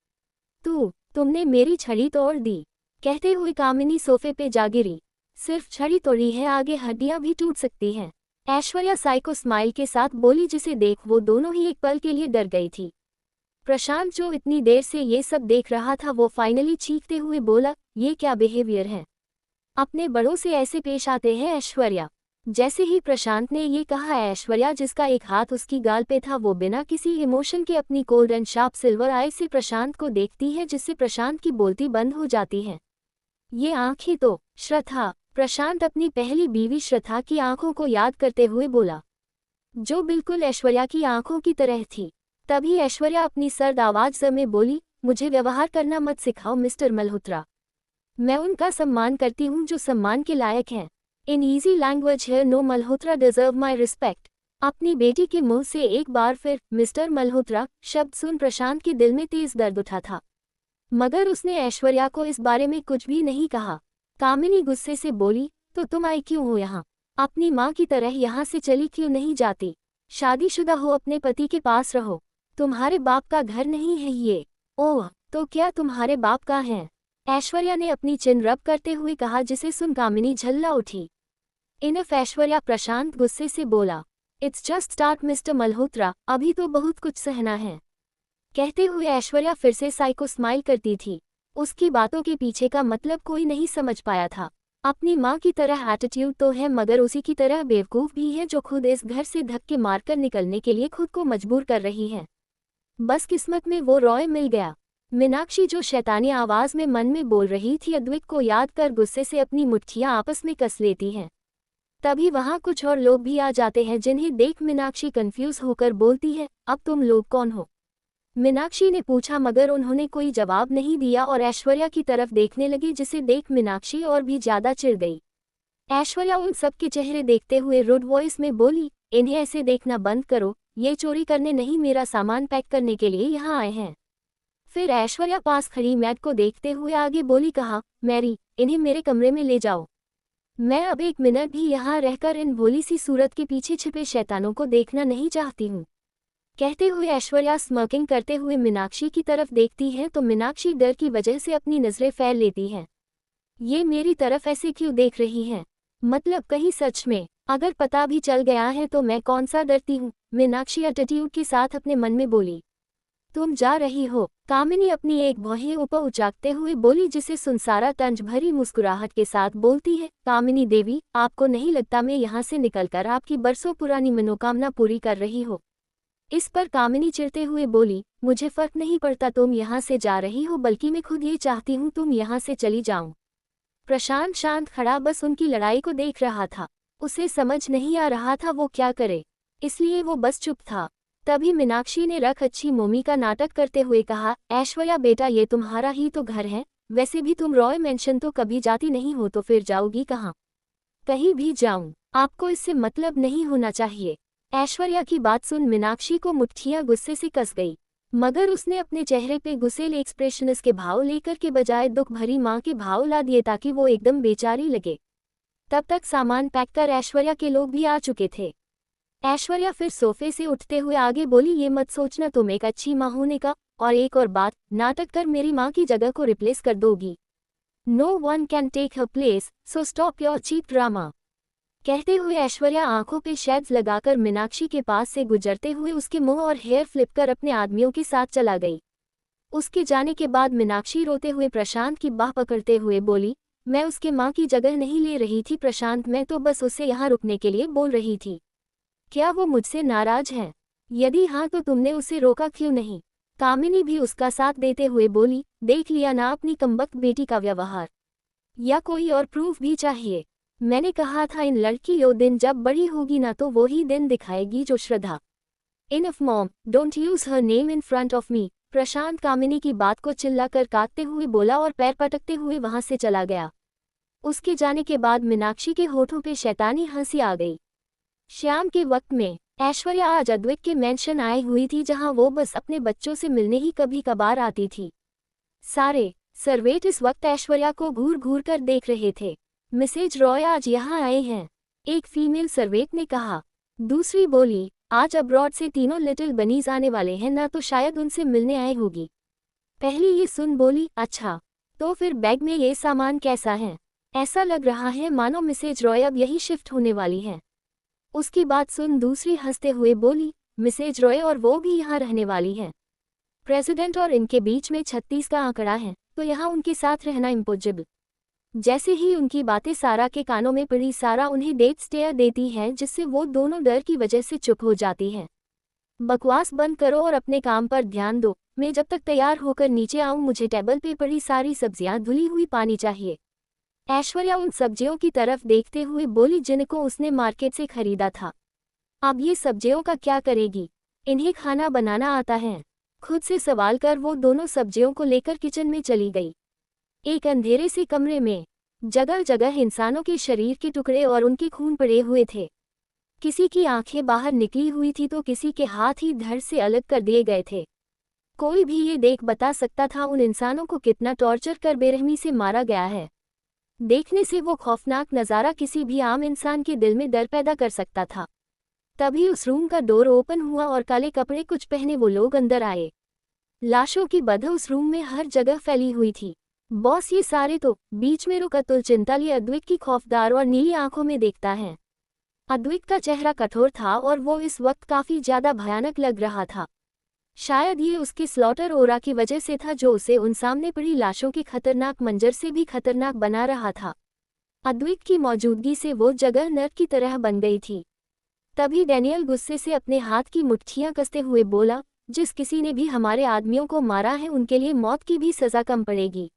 तुमने मेरी छड़ी तोड़ दी, कहते हुए कामिनी सोफे पे जा गिरी। सिर्फ छड़ी तोड़ी है, आगे हड्डियां भी टूट सकती हैं। ऐश्वर्या साइको स्माइल के साथ बोली जिसे देख वो दोनों ही एक पल के लिए डर गई थी। प्रशांत जो इतनी देर से ये सब देख रहा था वो फाइनली चीखते हुए बोला, ये क्या बिहेवियर है? अपने बड़ों से ऐसे पेश आते हैं ऐश्वर्या? जैसे ही प्रशांत ने ये कहा ऐश्वर्या जिसका एक हाथ उसकी गाल पे था वो बिना किसी इमोशन के अपनी cold and sharp silver I से प्रशांत को देखती है जिससे प्रशांत की बोलती बंद हो जाती है। ये आंखें तो श्रद्धा। प्रशांत अपनी पहली बीवी श्रद्धा की आंखों को याद करते हुए बोला, जो बिल्कुल ऐश्वर्या की आंखों की तरह थी। तभी ऐश्वर्या अपनी सर्द आवाज में बोली, मुझे व्यवहार करना मत सिखाओ मिस्टर मल्होत्रा। मैं उनका सम्मान करती हूँ जो सम्मान के लायक हैं। इन ईजी लैंग्वेज है, no Malhotra deserve my respect. अपनी बेटी के मुंह से एक बार फिर मिस्टर मल्होत्रा शब्द सुन प्रशांत के दिल में तेज दर्द उठा था, मगर उसने ऐश्वर्या को इस बारे में कुछ भी नहीं कहा। कामिनी गुस्से से बोली, तो तुम आई क्यों हो यहाँ? अपनी माँ की तरह यहाँ से चली क्यों नहीं जाती? शादीशुदा हो, अपने पति के पास रहो। तुम्हारे बाप का घर नहीं है ये। ओह, तो क्या तुम्हारे बाप का है? ऐश्वर्या ने अपनी चिन रब करते हुए कहा, जिसे सुन कामिनी झल्ला उठी। इनफ ऐश्वर्या, प्रशांत गुस्से से बोला। It's just start mister Malhotra, अभी तो बहुत कुछ सहना है। कहते हुए ऐश्वर्या फिर से साइको स्माइल करती थी। उसकी बातों के पीछे का मतलब कोई नहीं समझ पाया था। अपनी माँ की तरह एटीट्यूड तो है, मगर उसी की तरह बेवकूफ़ भी है जो खुद इस घर से धक्के मारकर निकलने के लिए खुद को मजबूर कर रही है। बस किस्मत में वो रॉय मिल गया। मीनाक्षी जो शैतानी आवाज में मन में बोल रही थी, अद्विक को याद कर गुस्से से अपनी मुट्ठियां आपस में कस लेती हैं। तभी वहां कुछ और लोग भी आ जाते हैं, जिन्हें देख मीनाक्षी कंफ्यूज होकर बोलती है, अब तुम लोग कौन हो? मीनाक्षी ने पूछा, मगर उन्होंने कोई जवाब नहीं दिया और ऐश्वर्या की तरफ देखने लगी, जिसे देख मीनाक्षी और भी ज्यादा चिढ़ गई। ऐश्वर्या उन सबके चेहरे देखते हुए रुड वॉइस में बोली, इन्हें ऐसे देखना बंद करो, ये चोरी करने नहीं, मेरा सामान पैक करने के लिए यहाँ आए हैं। फिर ऐश्वर्या पास खड़ी मैट को देखते हुए आगे बोली, कहा, मैरी, इन्हें मेरे कमरे में ले जाओ। मैं अब एक मिनट भी यहाँ रहकर इन भोली सी सूरत के पीछे छिपे शैतानों को देखना नहीं चाहती हूँ। कहते हुए ऐश्वर्या स्मर्किंग करते हुए मीनाक्षी की तरफ देखती है तो मीनाक्षी डर की वजह से अपनी नजरें फैल लेती है। ये मेरी तरफ ऐसे क्यों देख रही हैं? मतलब कहीं सच में अगर पता भी चल गया है तो मैं कौन सा डरती हूँ? मीनाक्षी एटीट्यूड के साथ अपने मन में बोली। तुम जा रही हो? कामिनी अपनी एक भौहें ऊपर उचाकते हुए बोली, जिसे सुन सारा तंज भरी मुस्कुराहट के साथ बोलती है, कामिनी देवी, आपको नहीं लगता मैं यहाँ से निकलकर आपकी बरसों पुरानी मनोकामना पूरी कर रही हो? इस पर कामिनी चिढ़ते हुए बोली, मुझे फर्क नहीं पड़ता तुम यहाँ से जा रही हो, बल्कि मैं खुद ये चाहती हूँ तुम यहाँ से चली जाऊं। प्रशांत शांत खड़ा बस उनकी लड़ाई को देख रहा था। उसे समझ नहीं आ रहा था वो क्या करे, इसलिए वो बस चुप था। तभी मीनाक्षी ने रख अच्छी मोमी का नाटक करते हुए कहा, ऐश्वर्या बेटा, ये तुम्हारा ही तो घर है। वैसे भी तुम रॉय मेंशन तो कभी जाती नहीं हो, तो फिर जाओगी कहाँ? कहीं भी जाऊं, आपको इससे मतलब नहीं होना चाहिए। ऐश्वर्या की बात सुन मीनाक्षी को मुट्ठियां गुस्से से कस गई, मगर उसने अपने चेहरे पे गुस्सेले एक्सप्रेशंस के भाव लेकर के बजाय दुख भरी माँ के भाव ला दिए ताकि वो एकदम बेचारी लगे। तब तक सामान पैक कर ऐश्वर्या के लोग भी आ चुके थे। ऐश्वर्या फिर सोफे से उठते हुए आगे बोली, ये मत सोचना तुम एक अच्छी माँ होने का, और एक और बात, नाटक कर मेरी माँ की जगह को रिप्लेस कर दोगी। No one can take her place, so stop your cheap drama. कहते हुए ऐश्वर्या आंखों पे शेड्स लगाकर मीनाक्षी के पास से गुजरते हुए उसके मुंह और हेयर फ्लिप कर अपने आदमियों के साथ चला गई। उसके जाने के बाद मीनाक्षी रोते हुए प्रशांत की बाह पकड़ते हुए बोली, मैं उसके माँ की जगह नहीं ले रही थी प्रशांत, मैं तो बस उसे यहाँ रुकने के लिए बोल रही थी। क्या वो मुझसे नाराज है? यदि हाँ तो तुमने उसे रोका क्यों नहीं? कामिनी भी उसका साथ देते हुए बोली, देख लिया ना अपनी कमबख्त बेटी का व्यवहार? या कोई और प्रूफ भी चाहिए? मैंने कहा था इन लड़कियों दिन जब बड़ी होगी ना तो वो ही दिन दिखाएगी जो Shraddha. Enough mom, don't use her name in front of me. Prashant Kamini की बात को चिल्लाकर काटते हुए बोला और पैर पटकते हुए वहां से चला गया। उसके जाने के बाद मीनाक्षी के होठों पे शैतानी हंसी आ गई। शाम के वक्त में ऐश्वर्या आज अद्विक के मेंशन आई हुई थी, जहां वो बस अपने बच्चों से मिलने ही कभी कभार आती थी। सारे सर्वेंट इस वक्त ऐश्वर्या को घूर घूर कर देख रहे थे। मिसेज रॉय आज यहाँ आए हैं, एक फीमेल सर्वेंट ने कहा। दूसरी बोली, आज अब्रॉड से तीनों लिटिल बनीज आने वाले हैं ना, तो शायद उनसे मिलने आए होगी। पहली ये सुन बोली, अच्छा तो फिर बैग में ये सामान कैसा है? ऐसा लग रहा है मानो मिसेज रॉय अब यही शिफ्ट होने वाली है। उसकी बात सुन दूसरी हंसते हुए बोली, मिसेज रॉय और वो भी यहाँ रहने वाली हैं। प्रेसिडेंट और इनके बीच में 36 का आंकड़ा है, तो यहाँ उनके साथ रहना इम्पॉसिबल। जैसे ही उनकी बातें सारा के कानों में पड़ी, सारा उन्हें डेथ स्टेयर देती है, जिससे वो दोनों डर की वजह से चुप हो जाती हैं। बकवास बंद करो और अपने काम पर ध्यान दो। मैं जब तक तैयार होकर नीचे आऊँ, मुझे टेबल पे पड़ी सारी सब्जियाँ धुली हुई पानी चाहिए। ऐश्वर्या उन सब्जियों की तरफ देखते हुए बोली, जिनको उसने मार्केट से खरीदा था। अब ये सब्जियों का क्या करेगी? इन्हें खाना बनाना आता है? खुद से सवाल कर वो दोनों सब्जियों को लेकर किचन में चली गई। एक अंधेरे से कमरे में जगह जगह इंसानों के शरीर के टुकड़े और उनके खून पड़े हुए थे। किसी की आंखें बाहर निकली हुई थी तो किसी के हाथ ही धड़ से अलग कर दिए गए थे। कोई भी ये देख बता सकता था उन इंसानों को कितना टॉर्चर कर बेरहमी से मारा गया है। देखने से वो खौफनाक नज़ारा किसी भी आम इंसान के दिल में डर पैदा कर सकता था। तभी उस रूम का डोर ओपन हुआ और काले कपड़े कुछ पहने वो लोग अंदर आए। लाशों की बदबू उस रूम में हर जगह फैली हुई थी। बॉस ये सारे तो? बीच में रुक अतुल चिंता लिए अद्विक की खौफदार और नीली आंखों में देखता है। अद्विक का चेहरा कठोर था और वो इस वक्त काफी ज्यादा भयानक लग रहा था। शायद ये उसके स्लॉटर ओरा की वजह से था जो उसे उन सामने पड़ी लाशों के खतरनाक मंजर से भी खतरनाक बना रहा था। अद्विक की मौजूदगी से वो जगह नर्क की तरह बन गई थी। तभी डैनियल गुस्से से अपने हाथ की मुट्ठियां कसते हुए बोला, जिस किसी ने भी हमारे आदमियों को मारा है उनके लिए मौत की भी सजा कम पड़ेगी।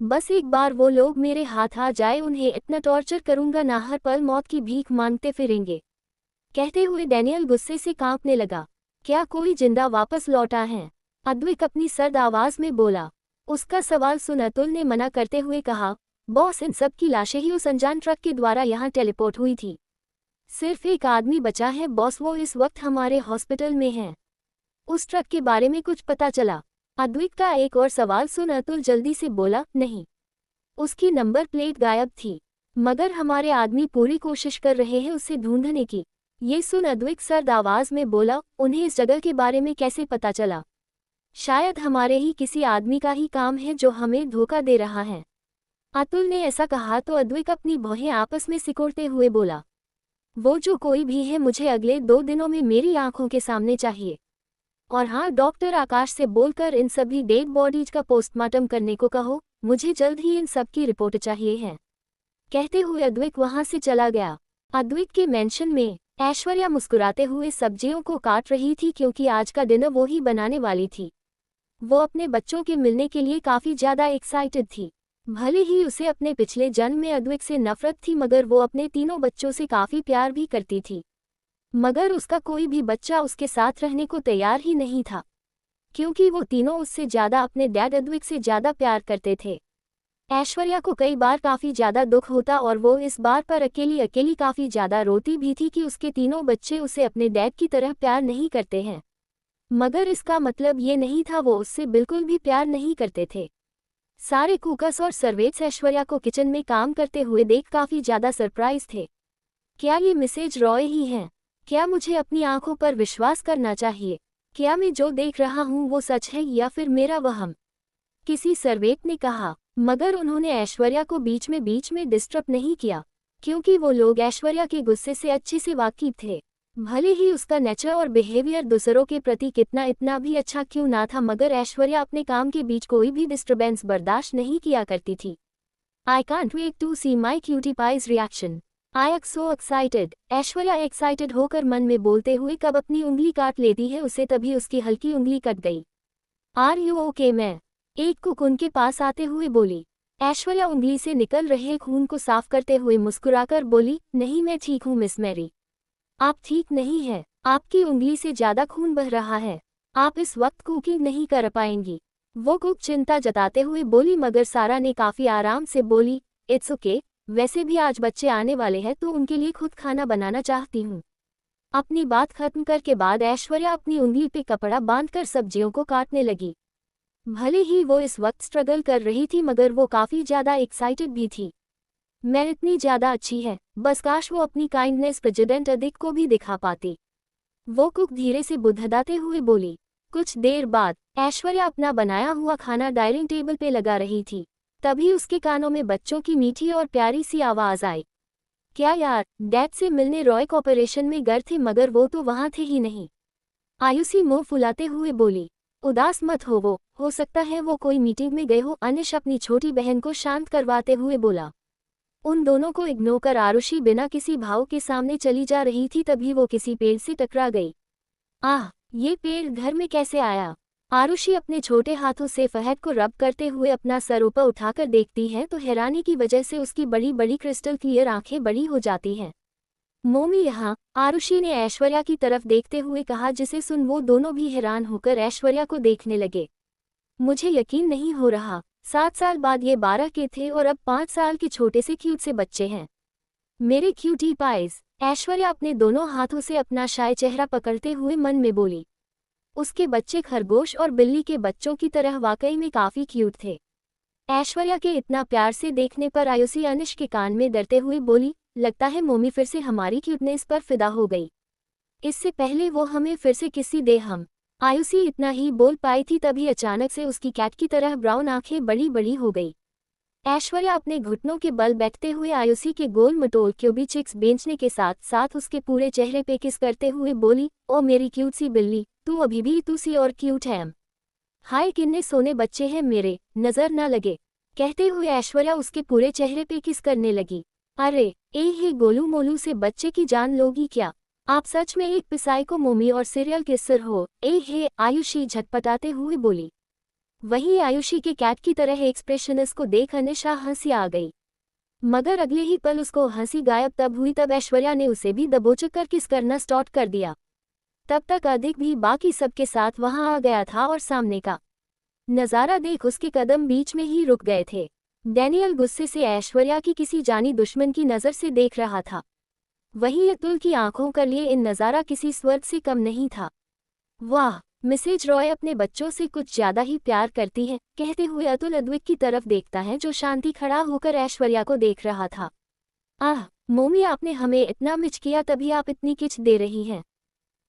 बस एक बार वो लोग मेरे हाथ आ जाए उन्हें इतना टॉर्चर करूंगा ना हर पल मौत की भीख मांगते फिरेंगे। कहते हुए डैनियल गुस्से से कांपने लगा। क्या कोई जिंदा वापस लौटा है? अद्विक अपनी सर्द आवाज में बोला। उसका सवाल सुन अतुल ने मना करते हुए कहा, बॉस इन सब की लाशें ही उस अनजान ट्रक के द्वारा यहाँ टेलीपोर्ट हुई थी। सिर्फ एक आदमी बचा है बॉस, वो इस वक्त हमारे हॉस्पिटल में है। उस ट्रक के बारे में कुछ पता चला? अद्विक का एक और सवाल सुन अतुल जल्दी से बोला, नहीं, उसकी नंबर प्लेट गायब थी, मगर हमारे आदमी पूरी कोशिश कर रहे हैं उसे ढूंढने की। ये सुन अद्विक सर्द आवाज में बोला, उन्हें इस जगह के बारे में कैसे पता चला? शायद हमारे ही किसी आदमी का ही काम है जो हमें धोखा दे रहा है। अतुल ने ऐसा कहा तो अद्विक अपनी भौहें आपस में सिकोड़ते हुए बोला, वो जो कोई भी है मुझे अगले 2 दिनों में मेरी आंखों के सामने चाहिए। और हाँ, डॉक्टर आकाश से बोलकर इन सभी डेड बॉडीज का पोस्टमार्टम करने को कहो, मुझे जल्द ही इन सब की रिपोर्ट चाहिए है। कहते हुए अद्विक वहां से चला गया। अद्विक के मेंशन में ऐश्वर्या मुस्कुराते हुए सब्जियों को काट रही थी क्योंकि आज का डिनर वो ही बनाने वाली थी। वो अपने बच्चों के मिलने के लिए काफी ज्यादा एक्साइटेड थी। भले ही उसे अपने पिछले जन्म में अद्विक से नफरत थी मगर वो अपने तीनों बच्चों से काफी प्यार भी करती थी। मगर उसका कोई भी बच्चा उसके साथ रहने को तैयार ही नहीं था, क्योंकि वो तीनों उससे ज्यादा अपने डैड अद्विक से ज्यादा प्यार करते थे। ऐश्वर्या को कई बार काफी ज्यादा दुख होता और वो इस बार पर अकेली अकेली काफी ज्यादा रोती भी थी कि उसके तीनों बच्चे उसे अपने डैड की तरह प्यार नहीं करते हैं। मगर इसका मतलब ये नहीं था वो उससे बिल्कुल भी प्यार नहीं करते थे। सारे कुकर्स और सर्वेंट्स ऐश्वर्या को किचन में काम करते हुए देख काफी ज्यादा सरप्राइज थे। क्या ये मिसेज रॉय ही हैं? क्या मुझे अपनी आंखों पर विश्वास करना चाहिए? क्या मैं जो देख रहा हूँ वो सच है या फिर मेरा वहम? किसी सर्वेंट ने कहा, मगर उन्होंने ऐश्वर्या को बीच में डिस्टर्ब नहीं किया, क्योंकि वो लोग ऐश्वर्या के गुस्से से अच्छे से वाकिफ थे। भले ही उसका नेचर और बिहेवियर दूसरों के प्रति कितना इतना भी अच्छा क्यों ना था, मगर ऐश्वर्या अपने काम के बीच कोई भी डिस्टर्बेंस बर्दाश्त नहीं किया करती थी। I can't wait to see my cutie pie's reaction. I am so excited. Aishwarya excited होकर मन में बोलते हुए कब अपनी उंगली काट लेती है उसे, तभी उसकी हल्की उंगली कट गई। Are you okay? मैं एक कुक उनके पास आते हुए बोली। ऐश्वर्या उंगली से निकल रहे खून को साफ करते हुए मुस्कुराकर बोली, नहीं मैं ठीक हूँ मिस मैरी। आप ठीक नहीं है, आपकी उंगली से ज्यादा खून बह रहा है, आप इस वक्त कुकिंग नहीं कर पाएंगी। वो कुक चिंता जताते हुए बोली, मगर सारा ने काफी आराम से बोली, इट्स ओके, वैसे भी आज बच्चे आने वाले हैं तो उनके लिए खुद खाना बनाना चाहती हूँ। अपनी बात खत्म करके बाद ऐश्वर्या अपनी उंगली पे कपड़ा बांधकर सब्जियों को काटने लगी। भले ही वो इस वक्त स्ट्रगल कर रही थी मगर वो काफी ज्यादा एक्साइटेड भी थी। मैं इतनी ज्यादा अच्छी है, बस काश वो अपनी काइंडनेस प्रेसिडेंट अदिक को भी दिखा पाती। वो कुक धीरे से बुदहदाते हुए बोली। कुछ देर बाद ऐश्वर्या अपना बनाया हुआ खाना डाइनिंग टेबल पे लगा रही थी। तभी उसके कानों में बच्चों की मीठी और प्यारी सी आवाज आई। क्या यार, डैड से मिलने रॉय कॉर्पोरेशन में गए थे मगर वो तो वहां थे ही नहीं। आयुषी मुंह फुलाते हुए बोली। उदास मत हो सकता है वो कोई मीटिंग में गए हो, अनिश अपनी छोटी बहन को शांत करवाते हुए बोला। उन दोनों को इग्नोर कर आरुषि बिना किसी भाव के सामने चली जा रही थी, तभी वो किसी पेड़ से टकरा गई। आह, ये पेड़ घर में कैसे आया? आरुषि अपने छोटे हाथों से फहद को रब करते हुए अपना सर ऊपर उठाकर देखती है तो हैरानी की वजह से उसकी बड़ी बड़ी क्रिस्टल क्लियर आंखें बड़ी हो जाती हैं। मोमी यहाँ, आरुषि ने ऐश्वर्या की तरफ देखते हुए कहा, जिसे सुन वो दोनों भी हैरान होकर ऐश्वर्या को देखने लगे। मुझे यकीन नहीं हो रहा, 7 साल बाद ये 12 के थे और अब 5 साल के छोटे से क्यूट से बच्चे हैं। मेरे क्यूटी पाइज। ऐश्वर्या अपने दोनों हाथों से अपना शाय चेहरा पकड़ते हुए मन में बोली। उसके बच्चे खरगोश और बिल्ली के बच्चों की तरह वाकई में काफी क्यूट थे। ऐश्वर्या के इतना प्यार से देखने पर आयुषी अनिश के कान में डरते हुए बोली, लगता है मोमी फिर से हमारी क्यूटनेस पर फिदा हो गई। इससे पहले वो हमें फिर से किसी दे हम। आयुषी इतना ही बोल पाई थी तभी अचानक से उसकी कैट की तरह ब्राउन आंखें बड़ी बड़ी हो गई। ऐश्वर्या अपने घुटनों के बल बैठते हुए आयुषी के गोल मटोल क्यूबी चिक्स बेचने के साथ साथ उसके पूरे चेहरे पे किस करते हुए बोली, ओ मेरी क्यूट सी बिल्ली, तू अभी भी तू सी और क्यूट है। हाय किन्ने सोने बच्चे हैं मेरे, नजर ना लगे। कहते हुए ऐश्वर्या उसके पूरे चेहरे पे किस करने लगी। अरे ए हे गोलू मोलू से बच्चे की जान लोगी क्या? आप सच में एक पिसाइको मोमी और सीरियल किसर हो। ए हे, आयुषी झटपटाते हुए बोली। वहीं आयुषी के कैट की तरह एक्सप्रेशनस को देख अनिशा हंसी आ गई, मगर अगले ही पल उसको हंसी गायब तब हुई तब ऐश्वर्या ने उसे भी दबोचकर किस करना स्टार्ट कर दिया। तब तक अधिक भी बाकी सबके साथ वहां आ गया था और सामने का नज़ारा देख उसके कदम बीच में ही रुक गए थे। डैनियल गुस्से से ऐश्वर्या की किसी जानी दुश्मन की नज़र से देख रहा था। वहीं अतुल की आंखों का लिए इन नज़ारा किसी स्वर्ग से कम नहीं था। वाह, मिसेज रॉय अपने बच्चों से कुछ ज्यादा ही प्यार करती है, कहते हुए अतुल अद्विक की तरफ देखता है जो शांति खड़ा होकर ऐश्वर्या को देख रहा था। आह मोमी, आपने हमें इतना मिच किया तभी आप इतनी किच दे रही हैं।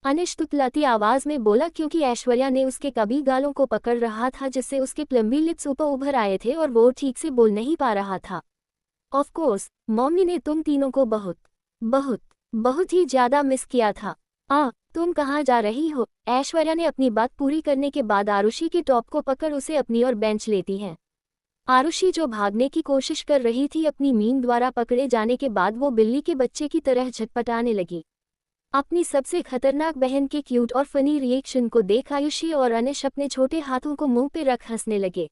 अनिश तुतलाती आवाज में बोला क्योंकि ऐश्वर्या ने उसके कभी गालों को पकड़ रहा था जिससे उसके प्लम्बी लिप्स ऊपर उभर आए थे और वो ठीक से बोल नहीं पा रहा था। ऑफ कोर्स मम्मी ने तुम तीनों को बहुत बहुत बहुत ही ज्यादा मिस किया था। तुम कहाँ जा रही हो? ऐश्वर्या ने अपनी बात पूरी करने के बाद आरुषि के टॉप को पकड़ उसे अपनी ओर बेंच लेती है। आरुषि जो भागने की कोशिश कर रही थी अपनी मीन द्वारा पकड़े जाने के बाद वो बिल्ली के बच्चे की तरह झटपटाने लगी। अपनी सबसे खतरनाक बहन के क्यूट और फनी रिएक्शन को देख आयुषी और अनिश अपने छोटे हाथों को मुंह पे रख हंसने लगे।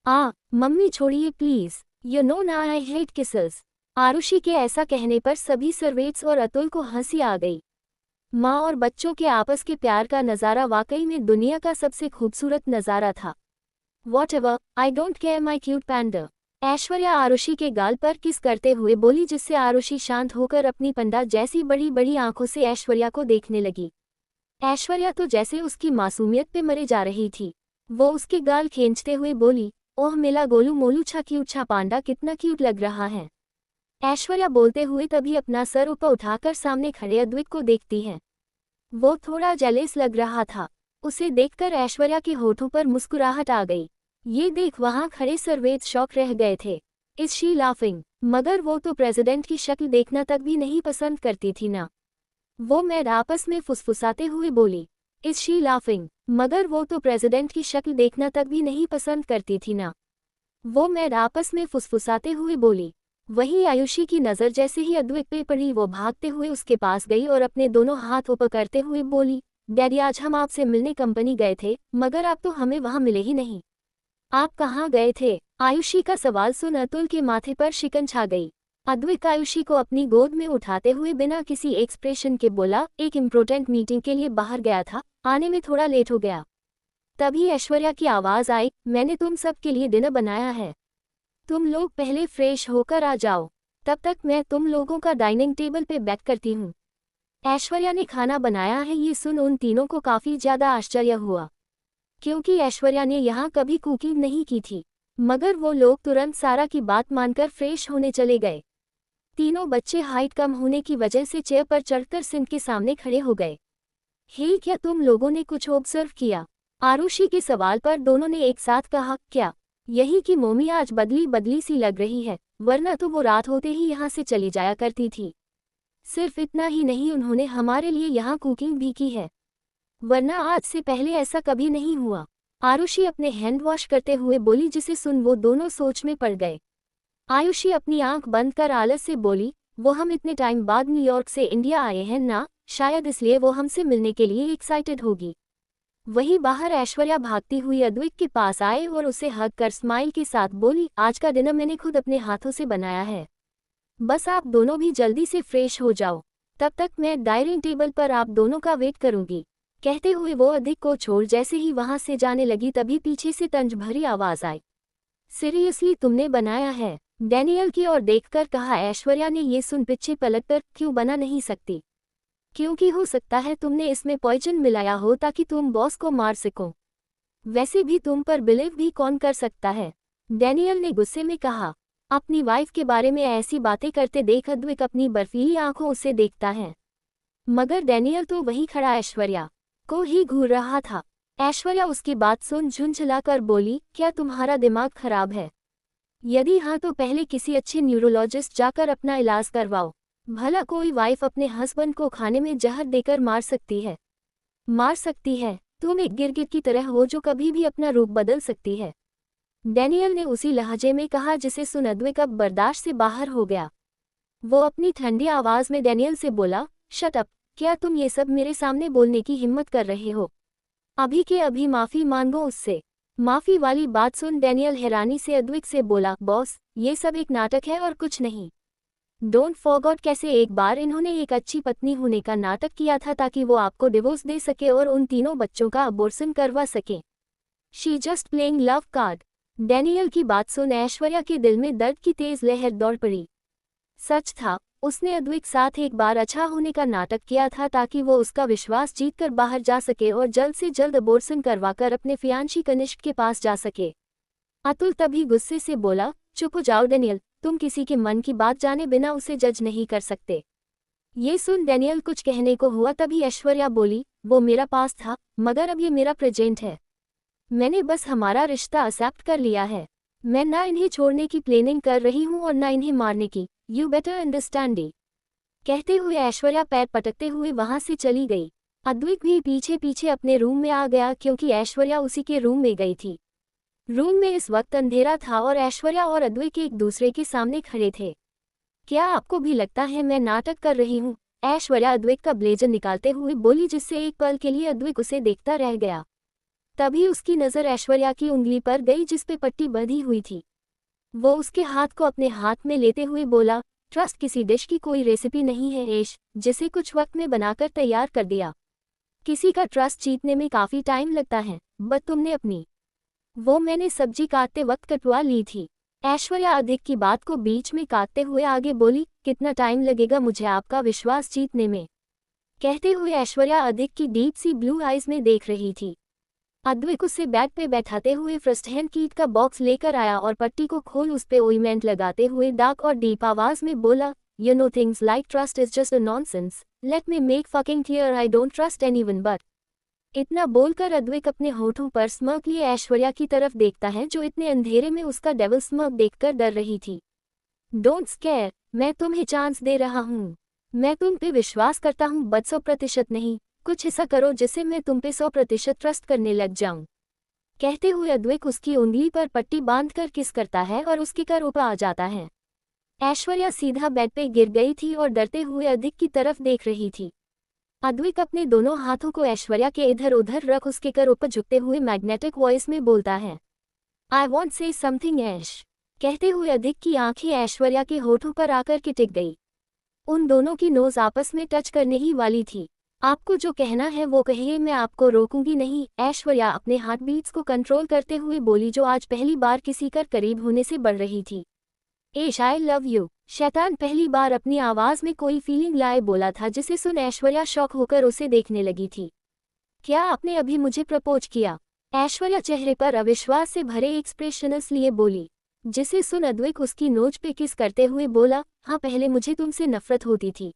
मम्मी छोड़िए प्लीज, यू नो ना आई हेट किसेस। आरुषि के ऐसा कहने पर सभी सर्वेट्स और अतुल को हंसी आ गई। माँ और बच्चों के आपस के प्यार का नज़ारा वाकई में दुनिया का सबसे खूबसूरत नज़ारा था। Whatever, I don't care my cute panda। Aishwarya Arushi के गाल पर किस करते हुए बोली जिससे आरुषि शांत होकर अपनी पंडा जैसी बड़ी बड़ी आंखों से ऐश्वर्या को देखने लगी। ऐश्वर्या तो जैसे उसकी मासूमियत पे मरे जा रही थी। वो उसके गाल खींचते हुए बोली, ओह मेला गोलू मोलू छा क्यूट छा पांडा कितना क्यूट लग रहा है। ऐश्वर्या बोलते हुए तभी अपना सर ऊपर उठाकर सामने खड़े अद्विक को देखती है। वो थोड़ा जेलस लग रहा था। उसे देखकर ऐश्वर्या के होठों पर मुस्कुराहट आ गई। ये देख वहां खड़े सर्वेद शॉक रह गए थे। Is she laughing? मगर वो तो प्रेसिडेंट की शक्ल देखना तक भी नहीं पसंद करती थी ना। वो मैड आपस में फुसफुसाते हुए बोली। Is she laughing? मगर वो तो प्रेसिडेंट की शक्ल देखना तक भी नहीं पसंद करती थी ना। वो मैड आपस में फुसफुसाते हुए बोली। वहीं आयुषी की नज़र जैसे ही अद्विक पे पड़ी वो भागते हुए उसके पास गई और अपने दोनों हाथ ऊपर करते हुए बोली, डैडी आज हम आपसे मिलने कंपनी गए थे मगर आप तो हमें वहां मिले ही नहीं। आप कहाँ गए थे? आयुषी का सवाल सुन अतुल के माथे पर शिकन छा गई। अद्विक आयुषी को अपनी गोद में उठाते हुए बिना किसी एक्सप्रेशन के बोला, एक इम्पोर्टेंट मीटिंग के लिए बाहर गया था, आने में थोड़ा लेट हो गया। तभी ऐश्वर्या की आवाज़ आई, मैंने तुम सब के लिए डिनर बनाया है, तुम लोग पहले फ्रेश होकर आ जाओ, तब तक मैं तुम लोगों का डाइनिंग टेबल पे बैठ करती हूँ। ऐश्वर्या ने खाना बनाया है ये सुन उन तीनों को काफ़ी ज़्यादा आश्चर्य हुआ, क्योंकि ऐश्वर्या ने यहाँ कभी कुकिंग नहीं की थी। मगर वो लोग तुरंत सारा की बात मानकर फ्रेश होने चले गए। तीनों बच्चे हाइट कम होने की वजह से चेयर पर चढ़कर सिंक के सामने खड़े हो गए। हे क्या तुम लोगों ने कुछ ऑब्जर्व किया? आरुषि के सवाल पर दोनों ने एक साथ कहा, क्या? यही कि मोमी आज बदली बदली सी लग रही है, वरना तो वो रात होते ही यहाँ से चली जाया करती थी। सिर्फ इतना ही नहीं, उन्होंने हमारे लिए यहाँ कुकिंग भी की है, वरना आज से पहले ऐसा कभी नहीं हुआ। आरुषि अपने हैंड वॉश करते हुए बोली जिसे सुन वो दोनों सोच में पड़ गए। आयुषी अपनी आंख बंद कर आलस से बोली, वो हम इतने टाइम बाद न्यूयॉर्क से इंडिया आए हैं ना, शायद इसलिए वो हमसे मिलने के लिए एक्साइटेड होगी। वहीं बाहर ऐश्वर्या भागती हुई अद्विक के पास आए और उसे हग कर स्माइल के साथ बोली, आज का डिनर मैंने खुद अपने हाथों से बनाया है, बस आप दोनों भी जल्दी से फ्रेश हो जाओ। तब तक मैं डाइनिंग टेबल पर आप दोनों का वेट करूंगी। कहते हुए वो अधिक को छोड़ जैसे ही वहां से जाने लगी तभी पीछे से तंज भरी आवाज आई। सीरियसली तुमने बनाया है? डैनियल की ओर देखकर कहा। ऐश्वर्या ने ये सुन पीछे पलटकर, क्यों बना नहीं सकती? क्योंकि हो सकता है तुमने इसमें पॉइजन मिलाया हो ताकि तुम बॉस को मार सको। वैसे भी तुम पर बिलीव भी कौन कर सकता है? डैनियल ने गुस्से में कहा। अपनी वाइफ के बारे में ऐसी बातें करते देख अद्विक अपनी बर्फीली आंखों उसे देखता है, मगर डैनियल तो वहीं खड़ा ऐश्वर्या को ही घूर रहा था। ऐश्वर्या उसकी बात सुन झुंझलाकर बोली, क्या तुम्हारा दिमाग खराब है? यदि हाँ तो पहले किसी अच्छे न्यूरोलॉजिस्ट जाकर अपना इलाज करवाओ। भला कोई वाइफ अपने हस्बैंड को खाने में जहर देकर मार सकती है? मार सकती है? तुम एक गिरगिट की तरह हो जो कभी भी अपना रूप बदल सकती है। डैनियल ने उसी लहजे में कहा जिसे सुन अद्विक अब बर्दाश्त से बाहर हो गया। वो अपनी ठंडी आवाज में डैनियल से बोला, शट अप, क्या तुम ये सब मेरे सामने बोलने की हिम्मत कर रहे हो? अभी के अभी माफी मांगो उससे। माफी वाली बात सुन डैनियल हैरानी से अद्विक से बोला, बॉस ये सब एक नाटक है और कुछ नहीं। डोंट फॉरगॉट कैसे एक बार इन्होंने एक अच्छी पत्नी होने का नाटक किया था ताकि वो आपको डिवोर्स दे सके और उन तीनों बच्चों का अबॉर्शन करवा सके। She just playing love card. Daniel की बात सुन ऐश्वर्या के दिल में दर्द की तेज लहर दौड़ पड़ी। सच था, उसने अद्विक साथ एक बार अच्छा होने का नाटक किया था ताकि वो उसका विश्वास जीतकर बाहर जा सके और जल्द से जल्द अबॉर्शन करवाकर अपने फियांशी कनिष्क के पास जा सके। अतुल तभी गुस्से से बोला, चुप हो जाओ डैनियल, तुम किसी के मन की बात जाने बिना उसे जज नहीं कर सकते। ये सुन डैनियल कुछ कहने को हुआ तभी ऐश्वर्या बोली, वो मेरा पास था मगर अब ये मेरा प्रेजेंट है। मैंने बस हमारा रिश्ता एक्सेप्ट कर लिया है। मैं ना इन्हें छोड़ने की प्लानिंग कर रही हूँ और ना इन्हें मारने की। You better understand it. कहते हुए ऐश्वर्या पैर पटकते हुए वहां से चली गई। अद्विक भी पीछे पीछे अपने रूम में आ गया क्योंकि ऐश्वर्या उसी के रूम में गई थी। रूम में इस वक्त अंधेरा था और ऐश्वर्या और अद्विक एक दूसरे के सामने खड़े थे। क्या आपको भी लगता है मैं नाटक कर रही हूँ? ऐश्वर्या अद्विक का ब्लेजर निकालते हुए बोली, जिससे एक पल के लिए अद्विक उसे देखता रह गया। तभी उसकी नज़र ऐश्वर्या की उंगली पर गई जिस पे पट्टी बंधी हुई थी। वो उसके हाथ को अपने हाथ में लेते हुए बोला, ट्रस्ट किसी डिश की कोई रेसिपी नहीं है ऐश, जिसे कुछ वक्त में बनाकर तैयार कर दिया। किसी का ट्रस्ट जीतने में काफ़ी टाइम लगता है, बट तुमने अपनी वो मैंने सब्जी काटते वक्त कटवा ली थी। ऐश्वर्या अधिक की बात को बीच में काटते हुए आगे बोली, कितना टाइम लगेगा मुझे आपका विश्वास जीतने में? कहते हुए ऐश्वर्या अधिक की डीप सी ब्लू आइज में देख रही थी। अद्विक उसे बेड पे बैठाते हुए फर्स्ट हैंड कीट का बॉक्स लेकर आया और पट्टी को खोल उस पे ऑइंटमेंट लगाते हुए डार्क और डीप आवाज में बोला, you know things like trust is just a nonsense, let me make fucking clear I don't trust anyone but. इतना बोलकर अद्विक अपने होठों पर स्मर्क लिए ऐश्वर्या की तरफ देखता है जो इतने अंधेरे में उसका डेविल स्मर्क देखकर डर रही थी। डोंट स्केयर, मैं तुम्हें चांस दे रहा हूँ। मैं तुम पे विश्वास करता हूँ बट 100% नहीं। कुछ ऐसा करो जिससे मैं तुम पे 100% ट्रस्ट करने लग जाऊं। कहते हुए अद्विक उसकी उंगली पर पट्टी बांधकर किस करता है और उसके कर ऊपर आ जाता है। ऐश्वर्या सीधा बेड पे गिर गई थी और डरते हुए अद्विक की तरफ देख रही थी। अद्विक अपने दोनों हाथों को ऐश्वर्या के इधर उधर रख उसके कर ऊपर झुकते हुए मैग्नेटिक वॉइस में बोलता है, आई वॉन्ट से समथिंग ऐश। कहते हुए अद्विक की आंखें ऐश्वर्या के होठों पर आकर के टिक गई। उन दोनों की नोज आपस में टच करने ही वाली थी। आपको जो कहना है वो कहिए, मैं आपको रोकूंगी नहीं। ऐश्वर्या अपने हार्ट बीट्स को कंट्रोल करते हुए बोली जो आज पहली बार किसी कर करीब होने से बढ़ रही थी। ऐश आई लव यू। शैतान पहली बार अपनी आवाज में कोई फीलिंग लाए बोला था जिसे सुन ऐश्वर्या शॉक होकर उसे देखने लगी थी। क्या आपने अभी मुझे प्रपोज किया? ऐश्वर्या चेहरे पर अविश्वास से भरे एक्सप्रेशंस लिए बोली, जिसे सुन अद्विक उसकी नोच पे किस करते हुए बोला, हाँ पहले मुझे तुमसे नफरत होती थी।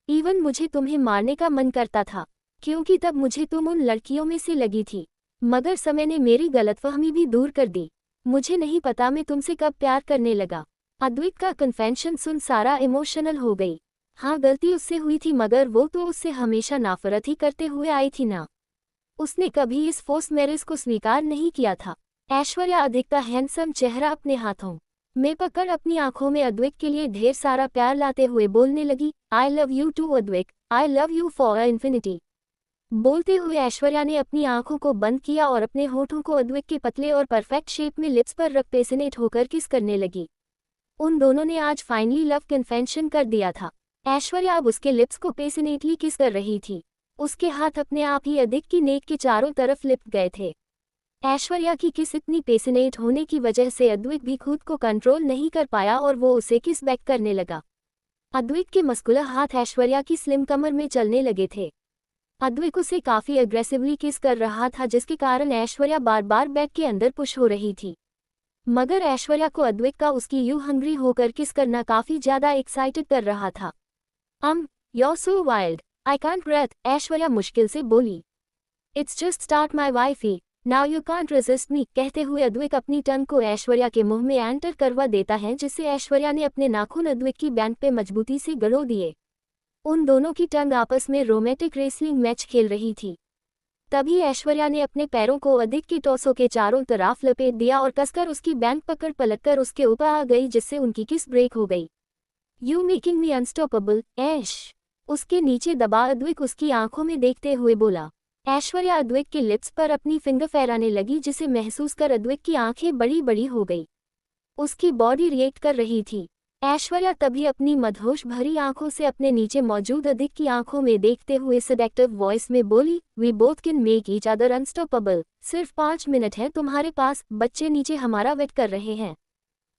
इवन मुझे तुम्हें मारने का मन करता था क्योंकि तब मुझे तुम उन लड़कियों में से लगी थी, मगर समय ने मेरी गलतफहमी भी दूर कर दी। मुझे नहीं पता मैं तुमसे कब प्यार करने लगा। अद्विक का कन्फेशन सुन सारा इमोशनल हो गई। हाँ गलती उससे हुई थी मगर वो तो उससे हमेशा नफरत ही करते हुए आई थी ना। उसने कभी इस फोर्स मैरिज को स्वीकार नहीं किया था। ऐश्वर्या अधिक का हैंडसम चेहरा अपने हाथों में पकड़ अपनी आंखों में अद्विक के लिए ढेर सारा प्यार लाते हुए बोलने लगी, I love you too Advik, I love you for infinity. बोलते हुए ऐश्वर्या ने अपनी आंखों को बंद किया और अपने होठों को अद्विक के पतले और परफेक्ट शेप में लिप्स पर रख पैसिनेट होकर किस करने लगी। उन दोनों ने आज फाइनली लव कन्फेशन कर दिया था। ऐश्वर्या अब उसके लिप्स को पैशनेटली किस कर रही थी। उसके हाथ अपने आप ही अदिक की नेक के चारों तरफ लिपट गए थे। ऐश्वर्या की किस इतनी पैशनेट होने की वजह से अद्विक भी खुद को कंट्रोल नहीं कर पाया और वो उसे किस बैक करने लगा। अद्विक के मस्कुलर हाथ ऐश्वर्या की स्लिम कमर में चलने लगे थे। अद्विक उसे काफी अग्रेसिवली किस कर रहा था, जिसके कारण ऐश्वर्या बार बार बैक के अंदर पुश हो रही थी। मगर ऐश्वर्या को अद्विक का उसकी यू हंग्री होकर किस करना काफी ज्यादा एक्साइटेड कर रहा था। You're so wild, I can't breathe, Aishwarya मुश्किल से बोली। It's just start my wifey, now you can't resist me, कहते हुए अद्विक अपनी टंग को ऐश्वर्या के मुंह में एंटर करवा देता है, जिससे ऐश्वर्या ने अपने नाखून अद्विक की बैंड पे मजबूती से गड़ो दिए। उन दोनों की टंग आपस में रोमांटिक रेसलिंग मैच खेल रही थी। तभी ऐश्वर्या ने अपने पैरों को अदिक की टॉसों के चारों तरफ लपेट दिया और कसकर उसकी बैंड पकड़ पलटकर उसके ऊपर आ गई, जिससे उनकी किस ब्रेक हो गई। यू मेकिंग मी अनस्टॉपेबल, ऐश, उसके नीचे दबा अद्विक उसकी आंखों में देखते हुए बोला। ऐश्वर्या अद्विक के लिप्स पर अपनी फिंगर फहराने लगी, जिसे महसूस कर अद्विक की आंखें बड़ी बड़ी हो गई। उसकी बॉडी रिएक्ट कर रही थी। ऐश्वर्या तभी अपनी मदहोश भरी आंखों से अपने नीचे मौजूद अदिक की आंखों में देखते हुए सेडेक्टिव वॉइस में बोली, we both can make each other unstoppable, सिर्फ 5 मिनट है तुम्हारे पास, बच्चे नीचे हमारा वेट कर रहे हैं,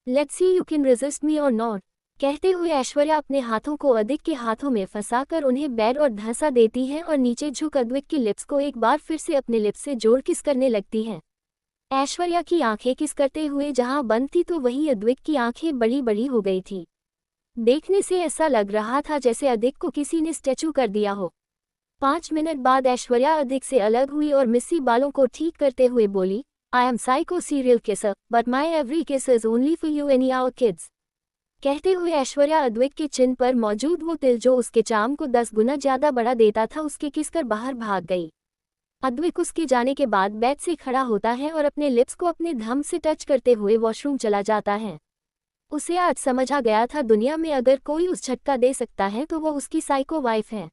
let's see you can resist me और नॉट। कहते हुए ऐश्वर्या अपने हाथों को अदिक के हाथों में फंसाकर उन्हें बैर और धंसा देती है और नीचे झुक अद्विक की लिप्स को एक बार फिर से अपने लिप्स से जोड़ किस करने लगती है। ऐश्वर्या की आंखें किस करते हुए जहां बंद थी तो वहीं अद्विक की आंखें बड़ी बड़ी हो गई थी। देखने से ऐसा लग रहा था जैसे अदिक को किसी ने स्टैचू कर दिया हो। 5 मिनट बाद ऐश्वर्या अदिक से अलग हुई और मिस्सी बालों को ठीक करते हुए बोली, I am psycho serial kisser, but my every kiss is only for you and your kids. कहते हुए ऐश्वर्या अद्विक के चिन पर मौजूद वो तिल जो उसके चार्म को 10 गुना ज्यादा बढ़ा देता था, उसके किस कर बाहर भाग गई। अद्विक उसके जाने के बाद बेड से खड़ा होता है और अपने लिप्स को अपने धम से टच करते हुए वॉशरूम चला जाता है। उसे आज समझ आ गया था, दुनिया में अगर कोई उस झटका दे सकता है तो वो उसकी साइको वाइफ है।